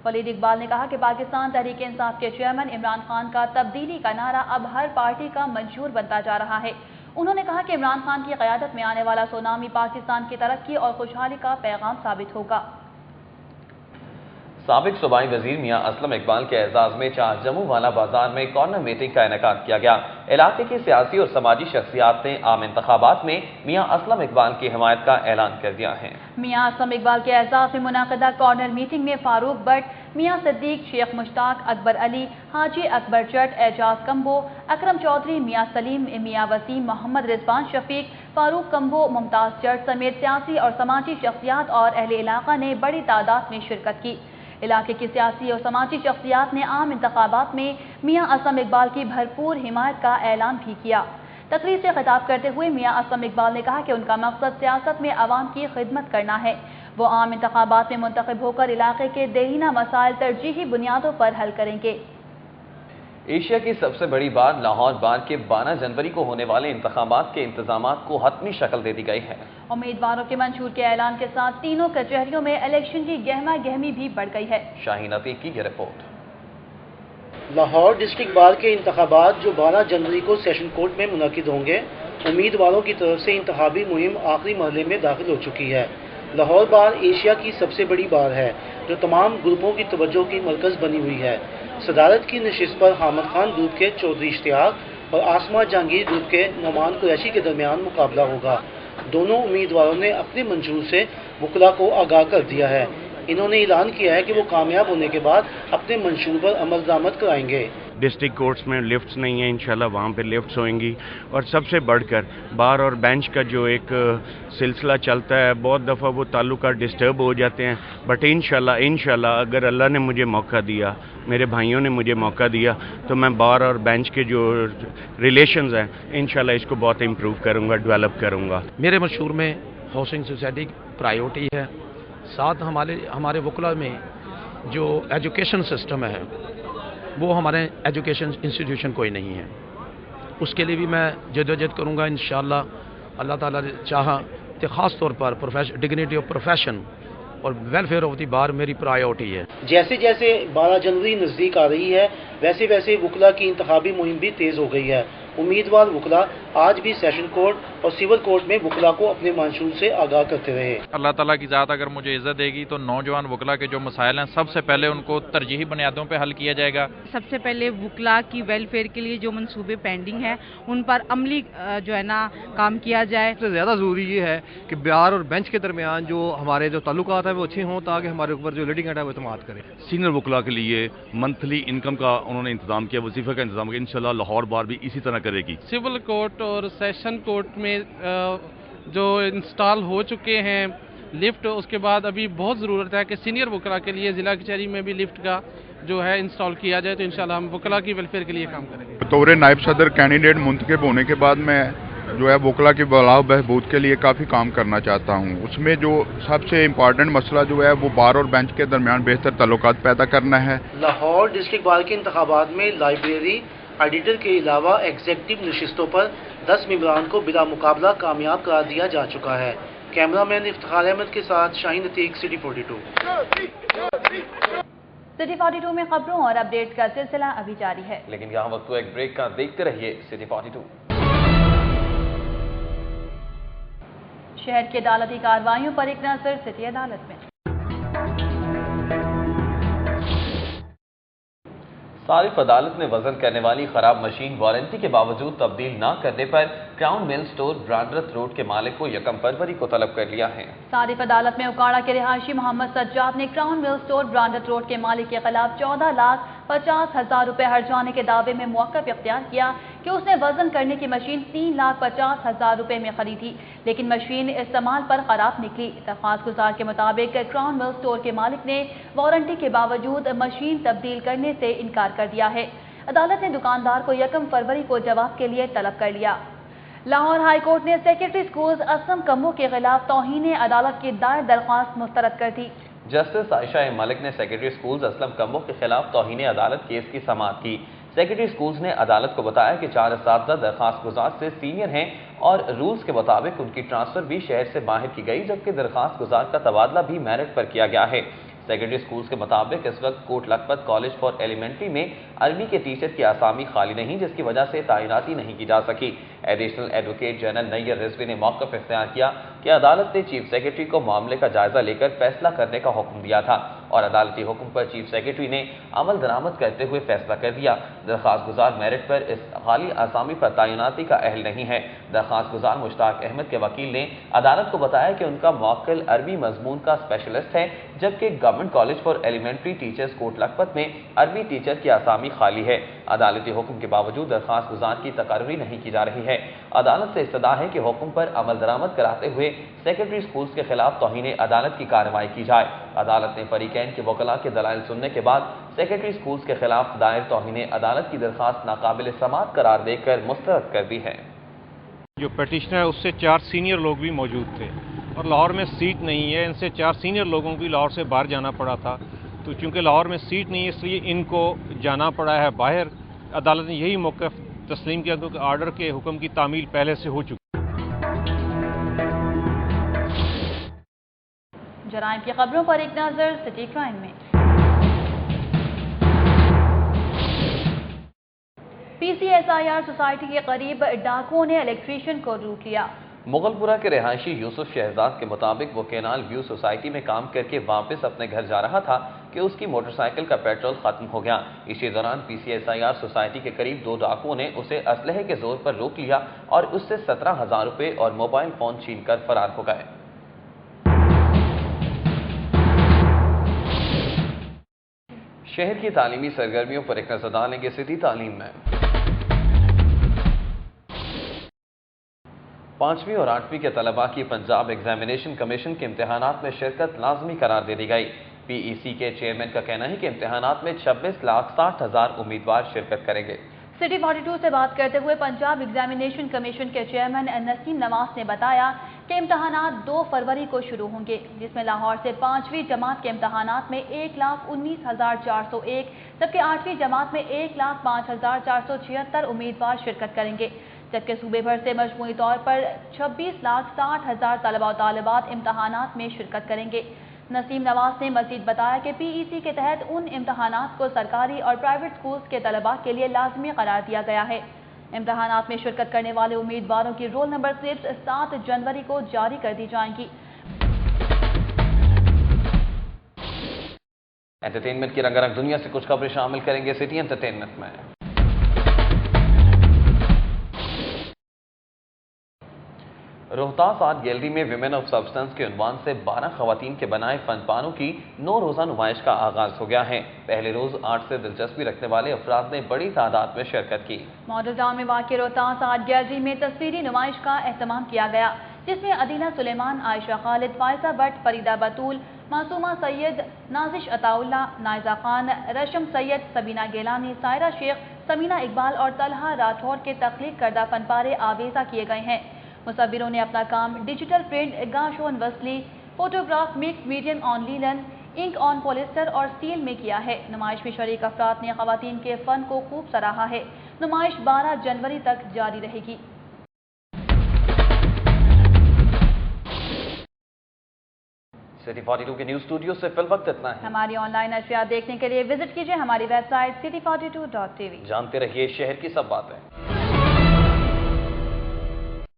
वलीद इकबाल ने कहा कि पाकिस्तान तहरीक इंसाफ के चेयरमैन इमरान खान का तब्दीली का नारा अब हर पार्टी का मंशूर बनता जा रहा है। उन्होंने कहा कि इमरान खान की क़यादत में आने वाला सुनामी पाकिस्तान की तरक्की और खुशहाली का पैगाम साबित होगा। साबिक सूबाई वजीर मियां असलम इकबाल के एजाज में चारजमू वाला बाजार में कॉर्नर मीटिंग का इनेकाद किया गया। इलाके की सियासी और समाजी शख्सियात ने आम इंतखाबात में मियां असलम इकबाल की हिमायत का ऐलान कर दिया है। मियां असलम इकबाल के एजाज में मुनाकिदा कॉर्नर मीटिंग में फारूक भट्ट, मियां सिद्दीक, शेख मुश्ताक, अकबर अली, हाजी अकबर जट, एजाज कम्बो, अकरम चौधरी, मियां सलीम, मियां वसीम, मोहम्मद रिजवान शफीक, फारूक कम्बो, मुमताज जट समेत सियासी और समाजी शख्सियात और अहले इलाका ने बड़ी तादाद में शिरकत की। इलाके की सियासी और समाजी शख्सियात ने आम इंतखाबात में मियां असलम इकबाल की भरपूर हिमायत का ऐलान भी किया। तकरीर से खिताब करते हुए मियां असलम इकबाल ने कहा कि उनका मकसद सियासत में आवाम की खिदमत करना है। वो आम इंतखाबात में मुंतखब होकर इलाके के देहीना मसाइल तरजीही बुनियादों पर हल करेंगे। एशिया की सबसे बड़ी बार लाहौर बार के 12 जनवरी को होने वाले इंतखाबात के इंतजामात को हतमी शक्ल दे दी गई है। उम्मीदवारों के मंशूर के ऐलान के साथ तीनों कचहरियों में इलेक्शन की गहमा गहमी भी बढ़ गई है। शाहीन अतीक की रिपोर्ट। लाहौर डिस्ट्रिक्ट बार के इंतखाबात जो 12 जनवरी को सेशन कोर्ट में मुनक़िद होंगे, उम्मीदवारों की तरफ से इंतखाबी मुहिम आखिरी मरहले में दाखिल हो चुकी है। लाहौर बार एशिया की सबसे बड़ी बार है जो तमाम ग्रुपों की तवज्जो की मरकज़ बनी हुई है। सदारत की नशिस्त पर हामिद खान ग्रुप के चौधरी इश्तियाक और आसमा जहांगीर ग्रुप के नौमान कुरैशी के दरमियान मुकाबला होगा। दोनों उम्मीदवारों ने अपने मंशूर से वकला को आगाह कर दिया है। इन्होंने ऐलान किया है कि वो कामयाब होने के बाद अपने मंशूर पर अमल दरामद कराएंगे। डिस्ट्रिक्ट कोर्ट्स में लिफ्ट्स नहीं है, इंशाल्लाह वहाँ पे लिफ्ट्स होंगी। और सबसे बढ़कर बार और बेंच का जो एक सिलसिला चलता है, बहुत दफ़ा वो ताल्लुकात डिस्टर्ब हो जाते हैं, बट इंशाल्लाह अगर अल्लाह ने मुझे मौका दिया, मेरे भाइयों ने मुझे मौका दिया, तो मैं बार और बेंच के जो रिलेशंस हैं इंशाल्लाह इसको बहुत इम्प्रूव करूँगा, डेवलप करूँगा। मेरे मशहूर में हाउसिंग सोसाइटी प्रायोरिटी है। साथ हमारे वकला में जो एजुकेशन सिस्टम है वो हमारे एजुकेशन इंस्टीट्यूशन कोई नहीं है, उसके लिए भी मैं जदोजहद करूँगा इंशाअल्लाह। अल्लाह ताला ने चाहा तो ख़ास तौर पर डिग्निटी ऑफ प्रोफेशन और वेलफेयर ऑफ दी बार मेरी प्रायोरिटी है। जैसे जैसे 12 जनवरी नज़दीक आ रही है वैसे वैसे वकला की इंतखाबी मुहिम भी तेज़ हो गई है। उम्मीदवार वकला आज भी सेशन कोर्ट और सिविल कोर्ट में वकला को अपने मंशूर से आगाह करते रहे। अल्लाह ताला की ज़ात अगर मुझे इज़्ज़त देगी तो नौजवान वकला के जो मसाइल हैं सबसे पहले उनको तरजीही बुनियादों पे हल किया जाएगा। सबसे पहले वकला की वेलफेयर के लिए जो मंसूबे पेंडिंग हैं उन पर अमली जो है ना काम किया जाए। सबसे ज़्यादा ज़रूरी ये है कि बार और बेंच के दरमियान जो हमारे जो ताल्लुकात हैं वो अच्छे हों ताकि हमारे ऊपर जो लिटिगेंट है वो एतमाद करें। सीनियर वकला के लिए मंथली इनकम का उन्होंने इंतजाम किया, वजीफे का इंतजाम किया। इंशाल्लाह लाहौर बार भी इसी तरह करेगी। सिविल कोर्ट और सेशन कोर्ट में जो इंस्टॉल हो चुके हैं लिफ्ट, उसके बाद अभी बहुत ज़रूरत है कि सीनियर वकला के लिए ज़िला कचहरी में भी लिफ्ट का जो है इंस्टॉल किया जाए, तो इंशाल्लाह हम वकला की वेलफेयर के लिए काम करेंगे। तौर नायब सदर कैंडिडेट मुंतखब होने के बाद मैं जो है वकला की भला बहबूद के लिए काफ़ी काम करना चाहता हूँ। उसमें जो सबसे इम्पॉर्टेंट मसला जो है वो बार और बेंच के दरमियान बेहतर ताल्लुकात पैदा करना है। लाहौर डिस्ट्रिक्ट बार के इंतखाबात में लाइब्रेरी एडिटर के अलावा एग्जीक्यूटिव नशिस्तों पर 10 मेंबरान को बिला मुकाबला कामयाब करार दिया जा चुका है। कैमरामैन इफ्तिखार अहमद के साथ शाहीन अतीक, सिटी 42। सिटी 42 में खबरों और अपडेट का सिलसिला अभी जारी है, लेकिन यहाँ वक्त एक ब्रेक का। देखते रहिए सिटी 42। शहर की अदालती कार्रवाइयों पर एक नजर सिटी अदालत में। सारिफ अदालत ने वजन करने वाली खराब मशीन वारंटी के बावजूद तब्दील न करने पर क्राउन मिल स्टोर ब्रांडरथ रोड के मालिक को 1 फरवरी को तलब कर लिया है। सारिफ अदालत में उकाड़ा के रिहायशी मोहम्मद सज्जाद ने क्राउन मिल स्टोर ब्रांडरथ रोड के मालिक के खिलाफ 14,50,000 रुपए हर्जाने के दावे में मौक़िफ़ इख्तियार किया कि उसने वजन करने की मशीन 3,50,000 रुपए में खरीदी, लेकिन मशीन इस्तेमाल पर खराब निकली। दरख्वास्त गुजार के मुताबिक क्राउन मिल स्टोर के मालिक ने वारंटी के बावजूद मशीन तब्दील करने से इनकार कर दिया है। अदालत ने दुकानदार को 1 फरवरी को जवाब के लिए तलब कर लिया। लाहौर हाई कोर्ट ने सेक्रेटरी स्कूल्स असलम कम्बो के खिलाफ तौहीन अदालत की दायर दरख्वास्त मुस्तरद कर दी। जस्टिस आयशा मलिक ने सेक्रेटरी स्कूल्स असलम कम्बो के खिलाफ तौहीन अदालत केस की समाअत की। सेक्रेटरी स्कूल्स ने अदालत को बताया कि 4 असातिज़ा दरख्वास्त गुजार से सीनियर हैं और रूल्स के मुताबिक उनकी ट्रांसफर भी शहर से बाहर की गई, जबकि दरख्वास्त गुजार का तबादला भी मेरिट पर किया गया है। سیکنڈری اسکولز کے مطابق اس وقت Kot Lakhpat college for elementary میں عربی کے ٹیچر کی آسامی خالی نہیں، جس کی وجہ سے تعیناتی نہیں کی جا سکی۔ ایڈیشنل ایڈوکیٹ جنرل نیّر رضوی نے موقف اختیار کیا کہ عدالت نے چیف سیکرٹری کو معاملے کا جائزہ لے کر فیصلہ کرنے کا حکم دیا تھا اور عدالتی حکم پر چیف سیکرٹری نے عمل درآمد کرتے ہوئے فیصلہ کر دیا۔ درخواست گزار میرٹ پر اس خالی آسامی پر تعیناتی کا اہل نہیں ہے۔ درخواست گزار مشتاق احمد کے وکیل نے عدالت کو بتایا کہ ان کا موکل عربی مضمون کا اسپیشلسٹ ہے، جبکہ government college for elementary teachers Kot Lakhpat میں عربی ٹیچر کی آسامی خالی ہے۔ عدالتی حکم کے باوجود درخواست گزار کی تقرری نہیں کی جا رہی ہے۔ عدالت سے استدعا ہے کہ حکم پر عمل درآمد کراتے ہوئے سیکنڈری اسکولز کے خلاف توہین عدالت کی کارروائی کی جائے۔ عدالت نے فریقین کے وکلاء کے دلائل سننے کے بعد سیکنڈری اسکولز کے خلاف دائر توہین عدالت کی درخواست ناقابل سماعت قرار دے کر مسترد کر دی ہے۔ جو پیٹیشنر ہے اس سے 4 سینئر لوگ بھی موجود تھے اور لاہور میں سیٹ نہیں ہے، ان سے 4 سینئر لوگوں کو بھی لاہور سے باہر جانا پڑا تھا، تو چونکہ لاہور میں سیٹ نہیں ہے اس لیے ان کو جانا پڑا ہے باہر۔ عدالت نے یہی موقف تسلیم کیا کیونکہ آرڈر کے حکم کی تعمیل پہلے سے ہو چکی۔ جرائم کی خبروں پر ایک نظر سٹی کرائم میں۔ P C S I R society کے قریب ڈاکوؤں نے الیکٹریشین کو لوٹ لیا۔ مغل پورہ کے رہائشی یوسف شہزاد کے مطابق وہ کینال ویو سوسائٹی میں کام کر کے واپس اپنے گھر جا رہا تھا کہ اس کی موٹر سائیکل کا پیٹرول ختم ہو گیا۔ اسی دوران P C S I R society کے قریب 2 ڈاکوؤں نے اسے اسلحے کے زور پر روک لیا اور اس سے 17,000 روپے اور موبائل فون چھین کر فرار ہو گئے۔ شہر کی تعلیمی سرگرمیوں پر ایک نظر ڈالیں گے سٹی تعلیم میں۔ 5ویں اور 8ویں کے طلباء کی پنجاب ایگزامینیشن کمیشن کے امتحانات میں شرکت لازمی قرار دے دی گئی۔ پی ای سی کے چیئرمین کا کہنا ہے کہ امتحانات میں 26,60,000 امیدوار شرکت کریں گے۔ سٹی 42 سے بات کرتے ہوئے پنجاب ایگزامینیشن کمیشن کے چیئرمین نسیم نواز نے بتایا کہ امتحانات 2 فروری کو شروع ہوں گے، جس میں لاہور سے 5ویں جماعت کے امتحانات میں 1,19,401 جبکہ 8ویں جماعت میں 1,05,476 امیدوار شرکت کریں گے، جبکہ صوبے بھر سے مجموعی طور پر 26,60,000 طلباء و طالبات امتحانات میں شرکت کریں گے۔ نسیم نواز نے مزید بتایا کہ پی ای سی کے تحت ان امتحانات کو سرکاری اور پرائیویٹ سکولز کے طلباء کے لیے لازمی قرار دیا گیا ہے۔ امتحانات میں شرکت کرنے والے امیدواروں کی رول نمبر سلپس 7 جنوری کو جاری کر دی جائیں گی۔ انٹرٹینمنٹ کی رنگا رنگ دنیا سے کچھ خبریں شامل کریں گے سٹی انٹرٹینمنٹ میں۔ روہتاس آرٹ گیلری میں ویمن آف سبسٹنس کے عنوان سے 12 خواتین کے بنائے فن پاروں کی 9 روزہ نمائش کا آغاز ہو گیا ہے۔ پہلے روز آرٹ سے دلچسپی رکھنے والے افراد نے بڑی تعداد میں شرکت کی۔ ماڈل ٹاؤن میں واقع روہتاس آرٹ گیلری میں تصویری نمائش کا اہتمام کیا گیا، جس میں ادینہ سلیمان، عائشہ خالد، فائزہ بٹ، فریدہ بطول، معصومہ سید، نازش عطا اللہ، نائزہ خان، رشم سید، سبینہ گیلانی، سائرہ شیخ، سمینہ اقبال اور طلحہ راٹھور کے تخلیق کردہ فن پارے آویزہ کیے گئے ہیں۔ مصوروں نے اپنا کام ڈیجیٹل پرنٹ، گاش آن وصلی، فوٹوگراف، مکس میڈیم آن لیلن، انک آن پولیسٹر اور سٹیل میں کیا ہے۔ نمائش میں شریک افراد نے خواتین کے فن کو خوب سراہا ہے۔ نمائش 12 جنوری تک جاری رہے گی۔ سٹی 42 کے نیوز اسٹوڈیو سے فی الوقت اتنا ہے۔ ہماری آن لائن نشریات دیکھنے کے لیے وزٹ کیجئے ہماری ویب سائٹ city42.tv۔ جانتے رہیے شہر کی سب باتیں۔